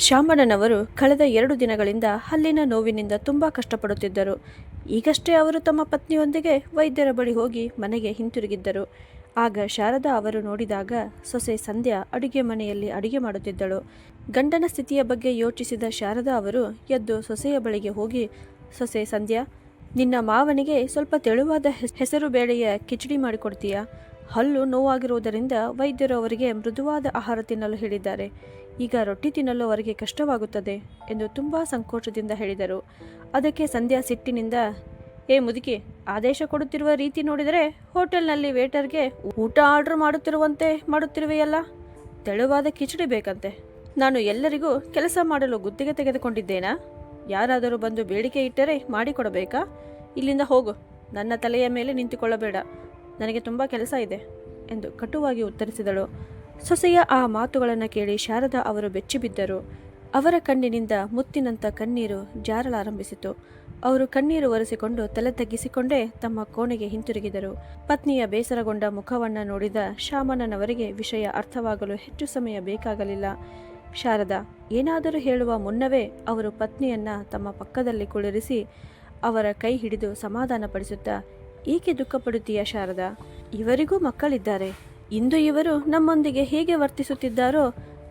ಶಾಮಣ್ಣನವರು ಕಳೆದ 2 ದಿನಗಳಿಂದ ಹಲ್ಲಿನ ನೋವಿನಿಂದ ತುಂಬಾ ಕಷ್ಟಪಡುತ್ತಿದ್ದರು. ಈಗಷ್ಟೇ ಅವರು ತಮ್ಮ ಪತ್ನಿಯೊಂದಿಗೆ ವೈದ್ಯರ ಬಳಿ ಹೋಗಿ ಮನೆಗೆ ಹಿಂತಿರುಗಿದ್ದರು. ಆಗ ಶಾರದಾ ಅವರು ನೋಡಿದಾಗ ಸೊಸೆ ಸಂಧ್ಯಾ ಅಡುಗೆ ಮನೆಯಲ್ಲಿ ಅಡುಗೆ ಮಾಡುತ್ತಿದ್ದಳು. ಗಂಡನ ಸ್ಥಿತಿಯ ಬಗ್ಗೆ ಯೋಚಿಸಿದ ಶಾರದಾ ಅವರು ಎದ್ದು ಸೊಸೆಯ ಬಳಿಗೆ ಹೋಗಿ, ಸೊಸೆ ಸಂಧ್ಯಾ, ನಿನ್ನ ಮಾವನಿಗೆ ಸ್ವಲ್ಪ ತೆಳುವಾದ ಹೆಸರು ಬೇಳೆಯ ಕಿಚಡಿ ಮಾಡಿಕೊಡ್ತೀಯಾ? ಹಲ್ಲು ನೋವಾಗಿರುವುದರಿಂದ ವೈದ್ಯರು ಅವರಿಗೆ ಮೃದುವಾದ ಆಹಾರ ತಿನ್ನಲು ಹೇಳಿದ್ದಾರೆ. ಈಗ ರೊಟ್ಟಿ ತಿನ್ನಲು ಅವರಿಗೆ ಕಷ್ಟವಾಗುತ್ತದೆ ಎಂದು ತುಂಬ ಸಂಕೋಚದಿಂದ ಹೇಳಿದರು. ಅದಕ್ಕೆ ಸಂಧ್ಯಾ ಸಿಟ್ಟಿನಿಂದ, ಏ ಮುದುಕಿ, ಆದೇಶ ಕೊಡುತ್ತಿರುವ ರೀತಿ ನೋಡಿದರೆ ಹೋಟೆಲ್ನಲ್ಲಿ ವೇಟರ್ಗೆ ಊಟ ಆರ್ಡರ್ ಮಾಡುತ್ತಿರುವಂತೆ ಮಾಡುತ್ತಿರುವೆಯಲ್ಲ. ತೆಳುವಾದ ಕಿಚಡಿ ಬೇಕಂತೆ. ನಾನು ಎಲ್ಲರಿಗೂ ಕೆಲಸ ಮಾಡಲು ಗುತ್ತಿಗೆ ತೆಗೆದುಕೊಂಡಿದ್ದೇನಾ? ಯಾರಾದರೂ ಬಂದು ಬೇಡಿಕೆ ಇಟ್ಟರೆ ಮಾಡಿಕೊಡಬೇಕಾ? ಇಲ್ಲಿಂದ ಹೋಗು, ನನ್ನ ತಲೆಯ ಮೇಲೆ ನಿಂತುಕೊಳ್ಳಬೇಡ, ನನಗೆ ತುಂಬ ಕೆಲಸ ಇದೆ ಎಂದು ಕಟುವಾಗಿ ಉತ್ತರಿಸಿದಳು. ಸೊಸೆಯ ಆ ಮಾತುಗಳನ್ನು ಕೇಳಿ ಶಾರದಾ ಅವರು ಬೆಚ್ಚಿಬಿದ್ದರು. ಅವರ ಕಣ್ಣಿನಿಂದ ಮುತ್ತಿನಂಥ ಕಣ್ಣೀರು ಜಾರಲಾರಂಭಿಸಿತು. ಅವರು ಕಣ್ಣೀರು ಒರೆಸಿಕೊಂಡು ತಲೆ ತಗ್ಗಿಸಿಕೊಂಡೇ ತಮ್ಮ ಕೋಣೆಗೆ ಹಿಂತಿರುಗಿದರು. ಪತ್ನಿಯ ಬೇಸರಗೊಂಡ ಮುಖವನ್ನು ನೋಡಿದ ಶಾಮಣ್ಣನವರಿಗೆ ವಿಷಯ ಅರ್ಥವಾಗಲು ಹೆಚ್ಚು ಸಮಯ ಬೇಕಾಗಲಿಲ್ಲ. ಶಾರದಾ ಏನಾದರೂ ಹೇಳುವ ಮುನ್ನವೇ ಅವರು ಪತ್ನಿಯನ್ನ ತಮ್ಮ ಪಕ್ಕದಲ್ಲಿ ಕುಳ್ಳಿರಿಸಿ ಅವರ ಕೈ ಹಿಡಿದು ಸಮಾಧಾನಪಡಿಸುತ್ತಾ, ಏಕೆ ದುಃಖಪಡುತ್ತೀಯ ಶಾರದಾ? ಇವರಿಗೂ ಮಕ್ಕಳಿದ್ದಾರೆ. ಇಂದು ಇವರು ನಮ್ಮೊಂದಿಗೆ ಹೇಗೆ ವರ್ತಿಸುತ್ತಿದ್ದಾರೋ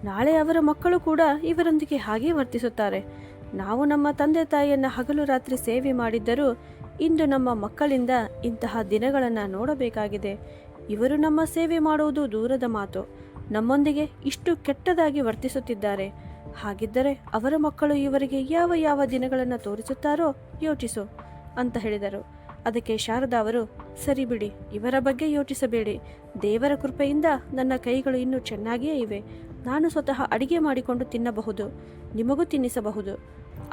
ನಾಳೆ ಅವರ ಮಕ್ಕಳು ಕೂಡ ಇವರೊಂದಿಗೆ ಹಾಗೇ ವರ್ತಿಸುತ್ತಾರೆ. ನಾವು ನಮ್ಮ ತಂದೆ ತಾಯಿಯನ್ನು ಹಗಲು ರಾತ್ರಿ ಸೇವೆ ಮಾಡಿದ್ದರೂ ಇಂದು ನಮ್ಮ ಮಕ್ಕಳಿಂದ ಇಂತಹ ದಿನಗಳನ್ನು ನೋಡಬೇಕಾಗಿದೆ. ಇವರು ನಮ್ಮ ಸೇವೆ ಮಾಡುವುದು ದೂರದ ಮಾತು, ನಮ್ಮೊಂದಿಗೆ ಇಷ್ಟು ಕೆಟ್ಟದಾಗಿ ವರ್ತಿಸುತ್ತಿದ್ದಾರೆ. ಹಾಗಿದ್ದರೆ ಅವರ ಮಕ್ಕಳು ಇವರಿಗೆ ಯಾವ ಯಾವ ದಿನಗಳನ್ನು ತೋರಿಸುತ್ತಾರೋ ಯೋಚಿಸು ಅಂತ ಹೇಳಿದರು. ಅದಕ್ಕೆ ಶಾರದಾ ಅವರು, ಸರಿ ಬಿಡಿ, ಇವರ ಬಗ್ಗೆ ಯೋಚಿಸಬೇಡಿ. ದೇವರ ಕೃಪೆಯಿಂದ ನನ್ನ ಕೈಗಳು ಇನ್ನೂ ಚೆನ್ನಾಗಿಯೇ ಇವೆ. ನಾನು ಸ್ವತಃ ಅಡಿಗೆ ಮಾಡಿಕೊಂಡು ತಿನ್ನಬಹುದು, ನಿಮಗೂ ತಿನ್ನಿಸಬಹುದು.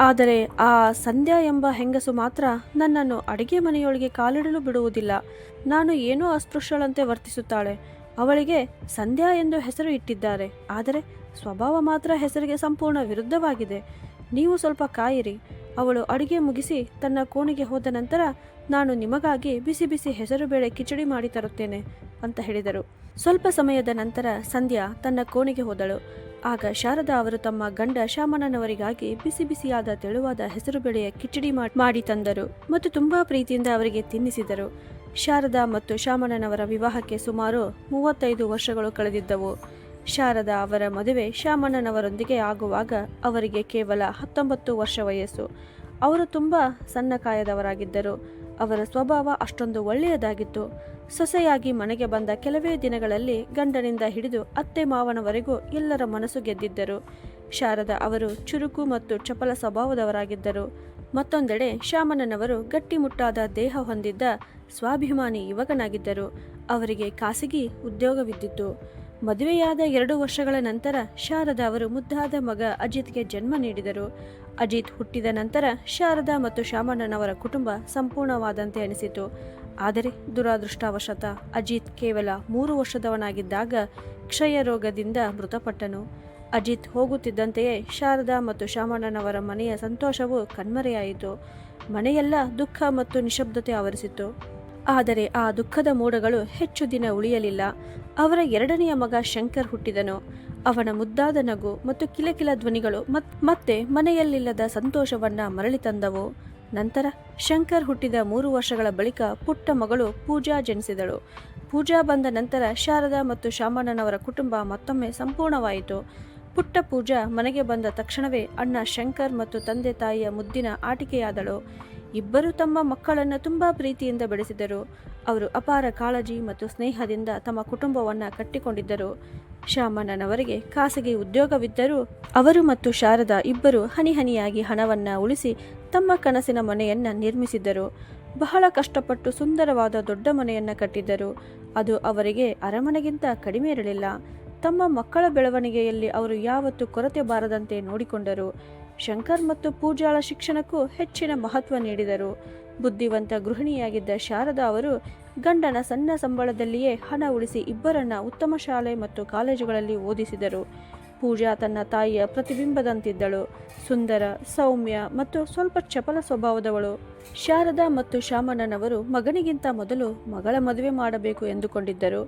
ಆದರೆ ಆ ಸಂಧ್ಯಾ ಎಂಬ ಹೆಂಗಸು ಮಾತ್ರ ನನ್ನನ್ನು ಅಡಿಗೆ ಮನೆಯೊಳಗೆ ಕಾಲಿಡಲು ಬಿಡುವುದಿಲ್ಲ. ನಾನು ಏನೋ ಅಸ್ಪೃಶ್ಯಳಂತೆ ವರ್ತಿಸುತ್ತಾಳೆ. ಅವಳಿಗೆ ಸಂಧ್ಯಾ ಎಂದು ಹೆಸರು ಇಟ್ಟಿದ್ದಾರೆ, ಆದರೆ ಸ್ವಭಾವ ಮಾತ್ರ ಹೆಸರಿಗೆ ಸಂಪೂರ್ಣ ವಿರುದ್ಧವಾಗಿದೆ. ನೀವು ಸ್ವಲ್ಪ ಕಾಯಿರಿ. ಅವಳು ಅಡಿಗೆ ಮುಗಿಸಿ ತನ್ನ ಕೋಣೆಗೆ ಹೋದ ನಂತರ ನಾನು ನಿಮಗಾಗಿ ಬಿಸಿ ಬಿಸಿ ಹೆಸರುಬೇಳೆ ಕಿಚಡಿ ಮಾಡಿ ತರುತ್ತೇನೆ ಅಂತ ಹೇಳಿದರು. ಸ್ವಲ್ಪ ಸಮಯದ ನಂತರ ಸಂಧ್ಯಾ ತನ್ನ ಕೋಣೆಗೆ ಹೋದಳು. ಆಗ ಶಾರದಾ ಅವರು ತಮ್ಮ ಗಂಡ ಶಾಮಣ್ಣನವರಿಗಾಗಿ ಬಿಸಿ ಬಿಸಿಯಾದ ತೆಳುವಾದ ಹೆಸರುಬೇಳೆಯ ಕಿಚಡಿ ಮಾಡಿ ತಂದರು ಮತ್ತು ತುಂಬಾ ಪ್ರೀತಿಯಿಂದ ಅವರಿಗೆ ತಿನ್ನಿಸಿದರು. ಶಾರದಾ ಮತ್ತು ಶಾಮಣ್ಣನವರ ವಿವಾಹಕ್ಕೆ ಸುಮಾರು 35 ವರ್ಷಗಳು ಕಳೆದಿದ್ದವು. ಶಾರದಾ ಅವರ ಮದುವೆ ಶಾಮಣ್ಣನವರೊಂದಿಗೆ ಆಗುವಾಗ ಅವರಿಗೆ ಕೇವಲ 19 ವರ್ಷ ವಯಸ್ಸು. ಅವರು ತುಂಬ ಸಣ್ಣಕಾಯದವರಾಗಿದ್ದರು. ಅವರ ಸ್ವಭಾವ ಅಷ್ಟೊಂದು ಒಳ್ಳೆಯದಾಗಿತ್ತು. ಸೊಸೆಯಾಗಿ ಮನೆಗೆ ಬಂದ ಕೆಲವೇ ದಿನಗಳಲ್ಲಿ ಗಂಡನಿಂದ ಹಿಡಿದು ಅತ್ತೆ ಮಾವನವರೆಗೂ ಎಲ್ಲರ ಮನಸ್ಸು ಗೆದ್ದಿದ್ದರು. ಶಾರದಾ ಅವರು ಚುರುಕು ಮತ್ತು ಚಪಲ ಸ್ವಭಾವದವರಾಗಿದ್ದರು. ಮತ್ತೊಂದೆಡೆ ಶಾಮಣ್ಣನವರು ಗಟ್ಟಿಮುಟ್ಟಾದ ದೇಹ ಹೊಂದಿದ್ದ ಸ್ವಾಭಿಮಾನಿ ಯುವಕನಾಗಿದ್ದರು. ಅವರಿಗೆ ಖಾಸಗಿ ಉದ್ಯೋಗವಿದ್ದಿತ್ತು. ಮದುವೆಯಾದ 2 ವರ್ಷಗಳ ನಂತರ ಶಾರದಾ ಅವರು ಮುದ್ದಾದ ಮಗ ಅಜಿತ್ಗೆ ಜನ್ಮ ನೀಡಿದರು. ಅಜಿತ್ ಹುಟ್ಟಿದ ನಂತರ ಶಾರದಾ ಮತ್ತು ಶಾಮಣ್ಣನವರ ಕುಟುಂಬ ಸಂಪೂರ್ಣವಾದಂತೆ ಅನಿಸಿತು. ಆದರೆ ದುರಾದೃಷ್ಟವಶತ ಅಜಿತ್ ಕೇವಲ 3 ವರ್ಷದವನಾಗಿದ್ದಾಗ ಕ್ಷಯ ರೋಗದಿಂದ ಮೃತಪಟ್ಟನು. ಅಜಿತ್ ಹೋಗುತ್ತಿದ್ದಂತೆಯೇ ಶಾರದಾ ಮತ್ತು ಶಾಮಣ್ಣನವರ ಮನೆಯ ಸಂತೋಷವು ಕಣ್ಮರೆಯಾಯಿತು. ಮನೆಯೆಲ್ಲ ದುಃಖ ಮತ್ತು ನಿಶಬ್ದತೆ ಆವರಿಸಿತು. ಆದರೆ ಆ ದುಃಖದ ಮೋಡಗಳು ಹೆಚ್ಚು ದಿನ ಉಳಿಯಲಿಲ್ಲ. ಅವರ 2ನೆಯ ಮಗ ಶಂಕರ್ ಹುಟ್ಟಿದನು. ಅವನ ಮುದ್ದಾದ ನಗು ಮತ್ತು ಕಿಲಕಿಲ ಧ್ವನಿಗಳು ಮತ್ತೆ ಮನೆಯಲ್ಲಿಲ್ಲದ ಸಂತೋಷವನ್ನ ಮರಳಿ ತಂದವು. ನಂತರ ಶಂಕರ್ ಹುಟ್ಟಿದ 3 ವರ್ಷಗಳ ಬಳಿಕ ಪುಟ್ಟ ಮಗಳು ಪೂಜಾ ಜನಿಸಿದಳು. ಪೂಜಾ ಬಂದ ನಂತರ ಶಾರದಾ ಮತ್ತು ಶಾಮಣ್ಣನವರ ಕುಟುಂಬ ಮತ್ತೊಮ್ಮೆ ಸಂಪೂರ್ಣವಾಯಿತು. ಪುಟ್ಟ ಪೂಜಾ ಮನೆಗೆ ಬಂದ ತಕ್ಷಣವೇ ಅಣ್ಣ ಶಂಕರ್ ಮತ್ತು ತಂದೆ ತಾಯಿಯ ಮುದ್ದಿನ ಆಟಿಕೆಯಾದಳು. ಇಬ್ಬರು ತಮ್ಮ ಮಕ್ಕಳನ್ನು ತುಂಬಾ ಪ್ರೀತಿಯಿಂದ ಬೆಳೆಸಿದರು. ಅವರು ಅಪಾರ ಕಾಳಜಿ ಮತ್ತು ಸ್ನೇಹದಿಂದ ತಮ್ಮ ಕುಟುಂಬವನ್ನು ಕಟ್ಟಿಕೊಂಡಿದ್ದರು. ಶಾಮಣ್ಣನವರಿಗೆ ಖಾಸಗಿ ಉದ್ಯೋಗವಿದ್ದರೂ ಅವರು ಮತ್ತು ಶಾರದಾ ಇಬ್ಬರು ಹನಿಹನಿಯಾಗಿ ಹಣವನ್ನ ಉಳಿಸಿ ತಮ್ಮ ಕನಸಿನ ಮನೆಯನ್ನ ನಿರ್ಮಿಸಿದ್ದರು. ಬಹಳ ಕಷ್ಟಪಟ್ಟು ಸುಂದರವಾದ ದೊಡ್ಡ ಮನೆಯನ್ನ ಕಟ್ಟಿದ್ದರು. ಅದು ಅವರಿಗೆ ಅರಮನೆಗಿಂತ ಕಡಿಮೆ ಇರಲಿಲ್ಲ. ತಮ್ಮ ಮಕ್ಕಳ ಬೆಳವಣಿಗೆಯಲ್ಲಿ ಅವರು ಯಾವತ್ತೂ ಕೊರತೆ ಬಾರದಂತೆ ನೋಡಿಕೊಂಡರು. ಶಂಕರ್ ಮತ್ತು ಪೂಜಾಳ ಶಿಕ್ಷಣಕ್ಕೂ ಹೆಚ್ಚಿನ ಮಹತ್ವ ನೀಡಿದರು. ಬುದ್ಧಿವಂತ ಗೃಹಿಣಿಯಾಗಿದ್ದ ಶಾರದಾ ಅವರು ಗಂಡನ ಸಣ್ಣ ಸಂಬಳದಲ್ಲಿಯೇ ಹಣ ಉಳಿಸಿ ಇಬ್ಬರನ್ನ ಉತ್ತಮ ಶಾಲೆ ಮತ್ತು ಕಾಲೇಜುಗಳಲ್ಲಿ ಓದಿಸಿದರು. ಪೂಜಾ ತನ್ನ ತಾಯಿಯ ಪ್ರತಿಬಿಂಬದಂತಿದ್ದಳು. ಸುಂದರ, ಸೌಮ್ಯ ಮತ್ತು ಸ್ವಲ್ಪ ಚಪಲ ಸ್ವಭಾವದವಳು. ಶಾರದಾ ಮತ್ತು ಶಾಮಣ್ಣನವರು ಮಗನಿಗಿಂತ ಮೊದಲು ಮಗಳ ಮದುವೆ ಮಾಡಬೇಕು ಎಂದುಕೊಂಡಿದ್ದರು.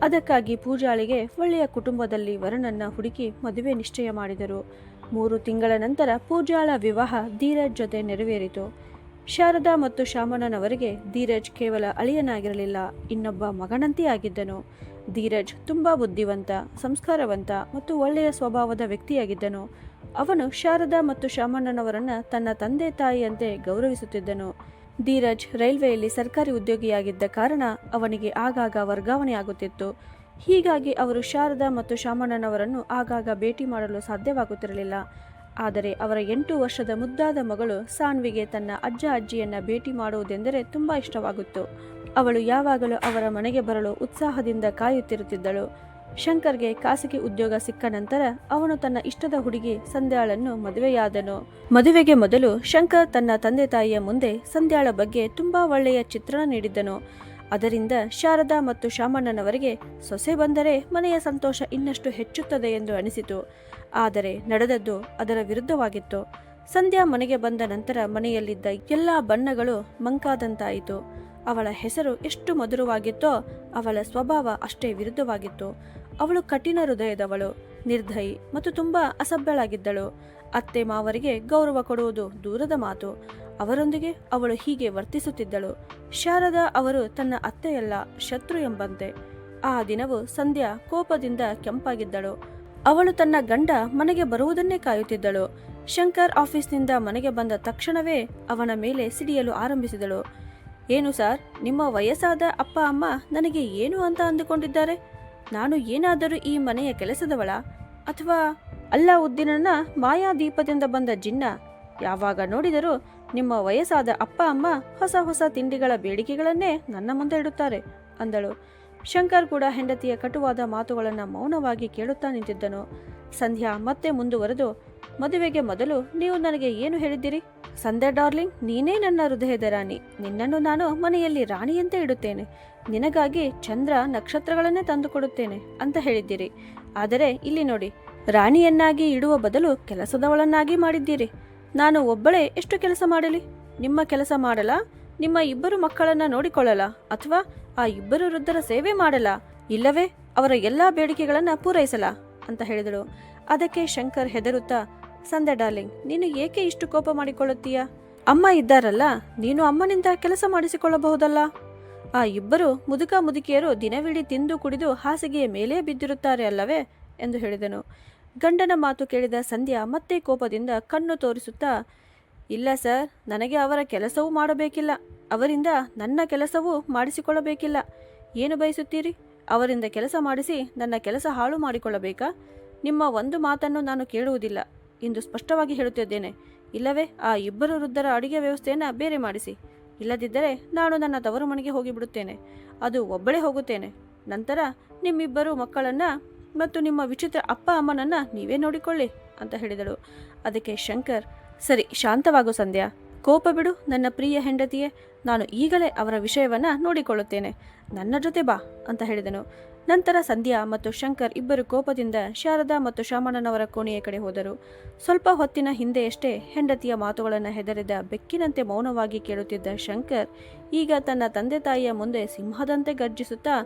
ಅದಕ್ಕಾಗಿ ಪೂಜಾಳಿಗೆ ಒಳ್ಳೆಯ ಕುಟುಂಬದಲ್ಲಿ ವರನನ್ನ ಹುಡುಕಿ ಮದುವೆ ನಿಶ್ಚಯ ಮಾಡಿದರು. 3 ತಿಂಗಳ ನಂತರ ಪೂಜಾಳ ವಿವಾಹ ಧೀರಜ್ ಜೊತೆ ನೆರವೇರಿತು. ಶಾರದಾ ಮತ್ತು ಶಾಮಣ್ಣನವರಿಗೆ ಧೀರಜ್ ಕೇವಲ ಅಳಿಯನಾಗಿರಲಿಲ್ಲ, ಇನ್ನೊಬ್ಬ ಮಗನಂತೆ ಆಗಿದ್ದನು. ಧೀರಜ್ ತುಂಬ ಬುದ್ಧಿವಂತ, ಸಂಸ್ಕಾರವಂತ ಮತ್ತು ಒಳ್ಳೆಯ ಸ್ವಭಾವದ ವ್ಯಕ್ತಿಯಾಗಿದ್ದನು. ಅವನು ಶಾರದಾ ಮತ್ತು ಶಾಮಣ್ಣನವರನ್ನು ತನ್ನ ತಂದೆ ತಾಯಿಯಂತೆ ಗೌರವಿಸುತ್ತಿದ್ದನು. ಧೀರಜ್ ರೈಲ್ವೆಯಲ್ಲಿ ಸರ್ಕಾರಿ ಉದ್ಯೋಗಿಯಾಗಿದ್ದ ಕಾರಣ ಅವನಿಗೆ ಆಗಾಗ ವರ್ಗಾವಣೆ ಆಗುತ್ತಿತ್ತು. ಹೀಗಾಗಿ ಅವರು ಶಾರದಾ ಮತ್ತು ಶಾಮಣ್ಣನವರನ್ನು ಆಗಾಗ ಭೇಟಿ ಮಾಡಲು ಸಾಧ್ಯವಾಗುತ್ತಿರಲಿಲ್ಲ. ಆದರೆ ಅವರ 8 ವರ್ಷದ ಮುದ್ದಾದ ಮಗಳು ಸಾನ್ವಿಗೆ ತನ್ನ ಅಜ್ಜ ಅಜ್ಜಿಯನ್ನು ಭೇಟಿ ಮಾಡುವುದೆಂದರೆ ತುಂಬ ಇಷ್ಟವಾಗಿತ್ತು. ಅವಳು ಯಾವಾಗಲೂ ಅವರ ಮನೆಗೆ ಬರಲು ಉತ್ಸಾಹದಿಂದ ಕಾಯುತ್ತಿರುತ್ತಿದ್ದಳು. ಶಂಕರ್ಗೆ ಖಾಸಗಿ ಉದ್ಯೋಗ ಸಿಕ್ಕ ನಂತರ ಅವನು ತನ್ನ ಇಷ್ಟದ ಹುಡುಗಿ ಸಂಧ್ಯಾಳನ್ನು ಮದುವೆಯಾದನು. ಮದುವೆಗೆ ಮೊದಲು ಶಂಕರ್ ತನ್ನ ತಂದೆ ತಾಯಿಯ ಮುಂದೆ ಸಂಧ್ಯಾಳ ಬಗ್ಗೆ ತುಂಬಾ ಒಳ್ಳೆಯ ಚಿತ್ರಣ ನೀಡಿದ್ದನು. ಅದರಿಂದ ಶಾರದಾ ಮತ್ತು ಶಾಮಣ್ಣನವರಿಗೆ ಸೊಸೆ ಬಂದರೆ ಮನೆಯ ಸಂತೋಷ ಇನ್ನಷ್ಟು ಹೆಚ್ಚುತ್ತದೆ ಎಂದು ಅನಿಸಿತು. ಆದರೆ ನಡೆದದ್ದು ಅದರ ವಿರುದ್ಧವಾಗಿತ್ತು. ಸಂಧ್ಯಾ ಮನೆಗೆ ಬಂದ ನಂತರ ಮನೆಯಲ್ಲಿದ್ದ ಎಲ್ಲ ಬಣ್ಣಗಳು ಮಂಕಾದಂತಾಯಿತು. ಅವಳ ಹೆಸರು ಎಷ್ಟು ಮಧುರವಾಗಿತ್ತೋ ಅವಳ ಸ್ವಭಾವ ಅಷ್ಟೇ ವಿರುದ್ಧವಾಗಿತ್ತು. ಅವಳು ಕಠಿಣ ಹೃದಯದವಳು, ನಿರ್ದಯಿ ಮತ್ತು ತುಂಬ ಅಸಭ್ಯಳಾಗಿದ್ದಳು. ಅತ್ತೆ ಮಾವರಿಗೆ ಗೌರವ ಕೊಡುವುದು ದೂರದ ಮಾತು. ಅವರೊಂದಿಗೆ ಅವಳು ಹೀಗೆ ವರ್ತಿಸುತ್ತಿದ್ದಳು. ಶಾರದಾ ಅವರು ತನ್ನ ಅತ್ತೆಯಲ್ಲ, ಶತ್ರು ಎಂಬಂತೆ. ಆ ದಿನವೂ ಸಂಧ್ಯಾ ಕೋಪದಿಂದ ಕೆಂಪಾಗಿದ್ದಳು. ಅವಳು ತನ್ನ ಗಂಡ ಮನೆಗೆ ಬರುವುದನ್ನೇ ಕಾಯುತ್ತಿದ್ದಳು. ಶಂಕರ್ ಆಫೀಸ್ನಿಂದ ಮನೆಗೆ ಬಂದ ತಕ್ಷಣವೇ ಅವನ ಮೇಲೆ ಸಿಡಿಯಲು ಆರಂಭಿಸಿದಳು. ಏನು ಸಾರ್, ನಿಮ್ಮ ವಯಸ್ಸಾದ ಅಪ್ಪ ಅಮ್ಮ ನನಗೆ ಏನು ಅಂತ ಅಂದುಕೊಂಡಿದ್ದಾರೆ? ನಾನು ಏನಾದರೂ ಈ ಮನೆಯ ಕೆಲಸದವಳ ಅಥವಾ ಅಲ್ಲಾವುದ್ದೀನನ ಮಾಯಾದೀಪದಿಂದ ಬಂದ ಜಿನ್ನ? ಯಾವಾಗ ನೋಡಿದರೂ ನಿಮ್ಮ ವಯಸ್ಸಾದ ಅಪ್ಪ ಅಮ್ಮ ಹೊಸ ಹೊಸ ತಿಂಡಿಗಳ ಬೇಡಿಕೆಗಳನ್ನೇ ನನ್ನ ಮುಂದೆ ಇಡುತ್ತಾರೆ ಅಂದಳು. ಶಂಕರ್ ಕೂಡ ಹೆಂಡತಿಯ ಕಟುವಾದ ಮಾತುಗಳನ್ನು ಮೌನವಾಗಿ ಕೇಳುತ್ತಾ ನಿಂತಿದ್ದನು. ಸಂಧ್ಯಾ ಮತ್ತೆ ಮುಂದುವರೆದು, ಮದುವೆಗೆ ಮೊದಲು ನೀವು ನನಗೆ ಏನು ಹೇಳಿದ್ದೀರಿ? ಸಂಧ್ಯಾ ಡಾರ್ಲಿಂಗ್, ನೀನೇ ನನ್ನ ಹೃದಯದ ರಾಣಿ. ನಿನ್ನನ್ನು ನಾನು ಮನೆಯಲ್ಲಿ ರಾಣಿಯಂತೆ ಇಡುತ್ತೇನೆ. ನಿನಗಾಗಿ ಚಂದ್ರ ನಕ್ಷತ್ರಗಳನ್ನೇ ತಂದುಕೊಡುತ್ತೇನೆ ಅಂತ ಹೇಳಿದ್ದೀರಿ. ಆದರೆ ಇಲ್ಲಿ ನೋಡಿ, ರಾಣಿಯನ್ನಾಗಿ ಇಡುವ ಬದಲು ಕೆಲಸದವಳನ್ನಾಗಿ ಮಾಡಿದ್ದೀರಿ. ನಾನು ಒಬ್ಬಳೇ ಎಷ್ಟು ಕೆಲಸ ಮಾಡಲಿ? ನಿಮ್ಮ ಕೆಲಸ ಮಾಡಲ? ನಿಮ್ಮ 2 ಮಕ್ಕಳನ್ನ ನೋಡಿಕೊಳ್ಳಲ? ಅಥವಾ ಆ 2 ವೃದ್ಧರ ಸೇವೆ ಮಾಡಲ? ಇಲ್ಲವೇ ಅವರ ಎಲ್ಲ ಬೇಡಿಕೆಗಳನ್ನು ಪೂರೈಸಲ ಅಂತ ಹೇಳಿದಳು. ಅದಕ್ಕೆ ಶಂಕರ್ ಹೆದರುತ್ತಾ, ಸಂಧ್ಯಾ ಡಾರ್ಲಿಂಗ್, ನೀನು ಏಕೆ ಇಷ್ಟು ಕೋಪ ಮಾಡಿಕೊಳ್ಳುತ್ತೀಯ? ಅಮ್ಮ ಇದ್ದಾರಲ್ಲ, ನೀನು ಅಮ್ಮನಿಂದ ಕೆಲಸ ಮಾಡಿಸಿಕೊಳ್ಳಬಹುದಲ್ಲ? ಆ 2 ಮುದುಕ ಮುದುಕಿಯರು ದಿನವಿಡೀ ತಿಂದು ಕುಡಿದು ಹಾಸಿಗೆಯ ಮೇಲೇ ಬಿದ್ದಿರುತ್ತಾರೆ ಅಲ್ಲವೇ ಎಂದು ಹೇಳಿದನು. ಗಂಡನ ಮಾತು ಕೇಳಿದ ಸಂಧ್ಯಾ ಮತ್ತೆ ಕೋಪದಿಂದ ಕಣ್ಣು ತೋರಿಸುತ್ತಾ, ಇಲ್ಲ ಸರ್, ನನಗೆ ಅವರ ಕೆಲಸವೂ ಮಾಡಬೇಕಿಲ್ಲ, ಅವರಿಂದ ನನ್ನ ಕೆಲಸವೂ ಮಾಡಿಸಿಕೊಳ್ಳಬೇಕಿಲ್ಲ. ಏನು ಬಯಸುತ್ತೀರಿ? ಅವರಿಂದ ಕೆಲಸ ಮಾಡಿಸಿ ನನ್ನ ಕೆಲಸ ಹಾಳು ಮಾಡಿಕೊಳ್ಳಬೇಕಾ? ನಿಮ್ಮ ಒಂದು ಮಾತನ್ನು ನಾನು ಕೇಳುವುದಿಲ್ಲ ಎಂದು ಸ್ಪಷ್ಟವಾಗಿ ಹೇಳುತ್ತಿದ್ದೇನೆ. ಇಲ್ಲವೇ ಆ 2 ವೃದ್ಧರ ಅಡುಗೆ ವ್ಯವಸ್ಥೆಯನ್ನು ಬೇರೆ ಮಾಡಿಸಿ. ಇಲ್ಲದಿದ್ದರೆ ನಾನು ನನ್ನ ತವರು ಮನೆಗೆ ಹೋಗಿಬಿಡುತ್ತೇನೆ. ಅದು ಒಬ್ಬಳೇ ಹೋಗುತ್ತೇನೆ. ನಂತರ ನಿಮ್ಮಿಬ್ಬರು ಮಕ್ಕಳನ್ನು ಮತ್ತು ನಿಮ್ಮ ವಿಚಿತ್ರ ಅಪ್ಪ ಅಮ್ಮನನ್ನು ನೀವೇ ನೋಡಿಕೊಳ್ಳಿ ಅಂತ ಹೇಳಿದಳು. ಅದಕ್ಕೆ ಶಂಕರ್, ಸರಿ, ಶಾಂತವಾಗು ಸಂಧ್ಯಾ, ಕೋಪ ಬಿಡು ನನ್ನ ಪ್ರಿಯ ಹೆಂಡತಿಯೇ. ನಾನು ಈಗಲೇ ಅವರ ವಿಷಯವನ್ನು ನೋಡಿಕೊಳ್ಳುತ್ತೇನೆ. ನನ್ನ ಜೊತೆ ಬಾ ಅಂತ ಹೇಳಿದನು. ನಂತರ ಸಂಧ್ಯಾ ಮತ್ತು ಶಂಕರ್ ಇಬ್ಬರು ಕೋಪದಿಂದ ಶಾರದಾ ಮತ್ತು ಶಾಮಣ್ಣನವರ ಕೋಣೆಯ ಕಡೆ ಹೋದರು. ಸ್ವಲ್ಪ ಹೊತ್ತಿನ ಹಿಂದೆಯಷ್ಟೇ ಹೆಂಡತಿಯ ಮಾತುಗಳನ್ನು ಹೆದರಿದ ಬೆಕ್ಕಿನಂತೆ ಮೌನವಾಗಿ ಕೇಳುತ್ತಿದ್ದ ಶಂಕರ್ ಈಗ ತನ್ನ ತಂದೆ ತಾಯಿಯ ಮುಂದೆ ಸಿಂಹದಂತೆ ಗರ್ಜಿಸುತ್ತಾ,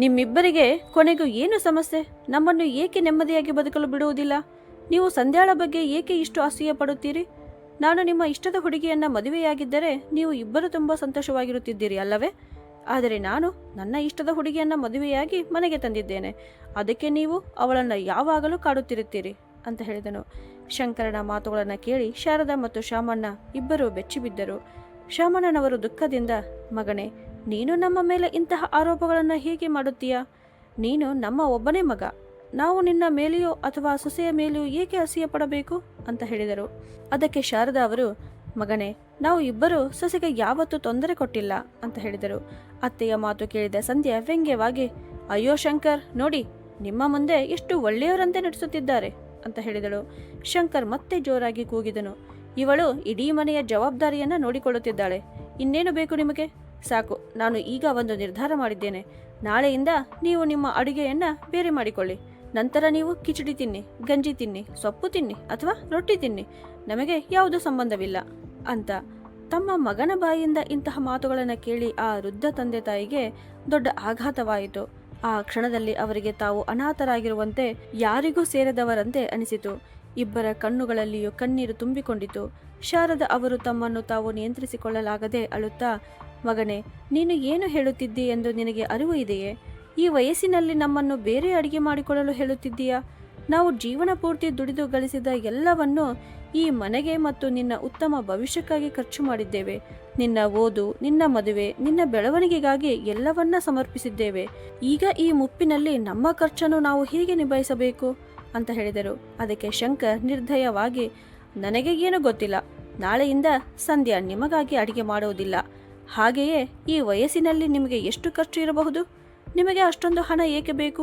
ನಿಮ್ಮಿಬ್ಬರಿಗೆ ಕೊನೆಗೂ ಏನು ಸಮಸ್ಯೆ? ನಮ್ಮನ್ನು ಏಕೆ ನೆಮ್ಮದಿಯಾಗಿ ಬದುಕಲು ಬಿಡುವುದಿಲ್ಲ? ನೀವು ಸಂಧ್ಯಾಳ ಬಗ್ಗೆ ಏಕೆ ಇಷ್ಟು ಅಸೂಯೆ ಪಡುತ್ತೀರಿ? ನಾನು ನಿಮ್ಮ ಇಷ್ಟದ ಹುಡುಗಿಯನ್ನ ಮದುವೆಯಾಗಿದ್ದರೆ ನೀವು ಇಬ್ಬರು ತುಂಬ ಸಂತೋಷವಾಗಿರುತ್ತಿದ್ದೀರಿ ಅಲ್ಲವೇ? ಆದರೆ ನಾನು ನನ್ನ ಇಷ್ಟದ ಹುಡುಗಿಯನ್ನ ಮದುವೆಯಾಗಿ ಮನೆಗೆ ತಂದಿದ್ದೇನೆ. ಅದಕ್ಕೆ ನೀವು ಅವಳನ್ನು ಯಾವಾಗಲೂ ಕಾಡುತ್ತಿರುತ್ತೀರಿ ಅಂತ ಹೇಳಿದನು. ಶಂಕರನ ಮಾತುಗಳನ್ನು ಕೇಳಿ ಶಾರದಾ ಮತ್ತು ಶಾಮಣ್ಣ ಇಬ್ಬರು ಬೆಚ್ಚಿಬಿದ್ದರು. ಶಾಮಣ್ಣನವರು ದುಃಖದಿಂದ, ಮಗನೇ, ನೀನು ನಮ್ಮ ಮೇಲೆ ಇಂತಹ ಆರೋಪಗಳನ್ನು ಹೇಗೆ ಮಾಡುತ್ತೀಯಾ? ನೀನು ನಮ್ಮ ಒಬ್ಬನೇ ಮಗ. ನಾವು ನಿನ್ನ ಮೇಲೆಯೋ ಅಥವಾ ಸೊಸೆಯ ಮೇಲೆಯೋ ಏಕೆ ಅಸೂಯೆ ಪಡಬೇಕು ಅಂತ ಹೇಳಿದರು. ಅದಕ್ಕೆ ಶಾರದಾ ಅವರು, ಮಗನೇ, ನಾವು ಇಬ್ಬರು ಸೊಸೆಗೆ ಯಾವತ್ತೂ ತೊಂದರೆ ಕೊಟ್ಟಿಲ್ಲ ಅಂತ ಹೇಳಿದರು. ಅತ್ತೆಯ ಮಾತು ಕೇಳಿದ ಸಂಧ್ಯಾ ವ್ಯಂಗ್ಯವಾಗಿ, ಅಯ್ಯೋ ಶಂಕರ್, ನೋಡಿ, ನಿಮ್ಮ ಮುಂದೆ ಎಷ್ಟು ಒಳ್ಳೆಯವರಂತೆ ನಟಿಸುತ್ತಿದ್ದಾರೆ ಅಂತ ಹೇಳಿದಳು. ಶಂಕರ್ ಮತ್ತೆ ಜೋರಾಗಿ ಕೂಗಿದನು, ಇವಳು ಇಡೀ ಮನೆಯ ಜವಾಬ್ದಾರಿಯನ್ನ ನೋಡಿಕೊಳ್ಳುತ್ತಿದ್ದಾಳೆ. ಇನ್ನೇನು ಬೇಕು ನಿಮಗೆ? ಸಾಕು, ನಾನು ಈಗ ಒಂದು ನಿರ್ಧಾರ ಮಾಡಿದ್ದೇನೆ. ನಾಳೆಯಿಂದ ನೀವು ನಿಮ್ಮ ಅಡುಗೆಯನ್ನ ಬೇರೆ ಮಾಡಿಕೊಳ್ಳಿ. ನಂತರ ನೀವು ಕಿಚಡಿ ತಿನ್ನಿ, ಗಂಜಿ ತಿನ್ನಿ, ಸೊಪ್ಪು ತಿನ್ನಿ ಅಥವಾ ರೊಟ್ಟಿ ತಿನ್ನಿ, ನಮಗೆ ಯಾವುದೂ ಸಂಬಂಧವಿಲ್ಲ ಅಂತ. ತಮ್ಮ ಮಗನ ಬಾಯಿಯಿಂದ ಇಂತಹ ಮಾತುಗಳನ್ನು ಕೇಳಿ ಆ ವೃದ್ಧ ತಂದೆ ತಾಯಿಗೆ ದೊಡ್ಡ ಆಘಾತವಾಯಿತು. ಆ ಕ್ಷಣದಲ್ಲಿ ಅವರಿಗೆ ತಾವು ಅನಾಥರಾಗಿರುವಂತೆ, ಯಾರಿಗೂ ಸೇರಿದವರಂತೆ ಅನಿಸಿತು. ಇಬ್ಬರ ಕಣ್ಣುಗಳಲ್ಲಿಯೂ ಕಣ್ಣೀರು ತುಂಬಿಕೊಂಡಿತು. ಶಾರದ ಅವರು ತಮ್ಮನ್ನು ತಾವು ನಿಯಂತ್ರಿಸಿಕೊಳ್ಳಲಾಗದೆ ಅಳುತ್ತಾ, ಮಗನೇ, ನೀನು ಏನು ಹೇಳುತ್ತಿದ್ದಿ ಎಂದು ನಿನಗೆ ಅರಿವು ಇದೆಯೇ? ಈ ವಯಸ್ಸಿನಲ್ಲಿ ನಮ್ಮನ್ನು ಬೇರೆ ಅಡಿಗೆ ಮಾಡಿಕೊಳ್ಳಲು ಹೇಳುತ್ತಿದ್ದೀಯಾ? ನಾವು ಜೀವನ ಪೂರ್ತಿ ದುಡಿದು ಗಳಿಸಿದ ಎಲ್ಲವನ್ನೂ ಈ ಮನೆಗೆ ಮತ್ತು ನಿನ್ನ ಉತ್ತಮ ಭವಿಷ್ಯಕ್ಕಾಗಿ ಖರ್ಚು ಮಾಡಿದ್ದೇವೆ. ನಿನ್ನ ಓದು, ನಿನ್ನ ಮದುವೆ, ನಿನ್ನ ಬೆಳವಣಿಗೆಗಾಗಿ ಎಲ್ಲವನ್ನ ಸಮರ್ಪಿಸಿದ್ದೇವೆ. ಈಗ ಈ ಮುಪ್ಪಿನಲ್ಲಿ ನಮ್ಮ ಖರ್ಚನ್ನು ನಾವು ಹೇಗೆ ನಿಭಾಯಿಸಬೇಕು ಅಂತ ಹೇಳಿದರು. ಅದಕ್ಕೆ ಶಂಕರ್ ನಿರ್ದಯವಾಗಿ, ನನಗೆ ಏನು ಗೊತ್ತಿಲ್ಲ. ನಾಳೆಯಿಂದ ಸಂಧ್ಯಾ ನಿಮಗಾಗಿ ಅಡಿಗೆ ಮಾಡುವುದಿಲ್ಲ. ಹಾಗೆಯೇ ಈ ವಯಸ್ಸಿನಲ್ಲಿ ನಿಮಗೆ ಎಷ್ಟು ಖರ್ಚು ಇರಬಹುದು? ನಿಮಗೆ ಅಷ್ಟೊಂದು ಹಣ ಏಕೆ ಬೇಕು?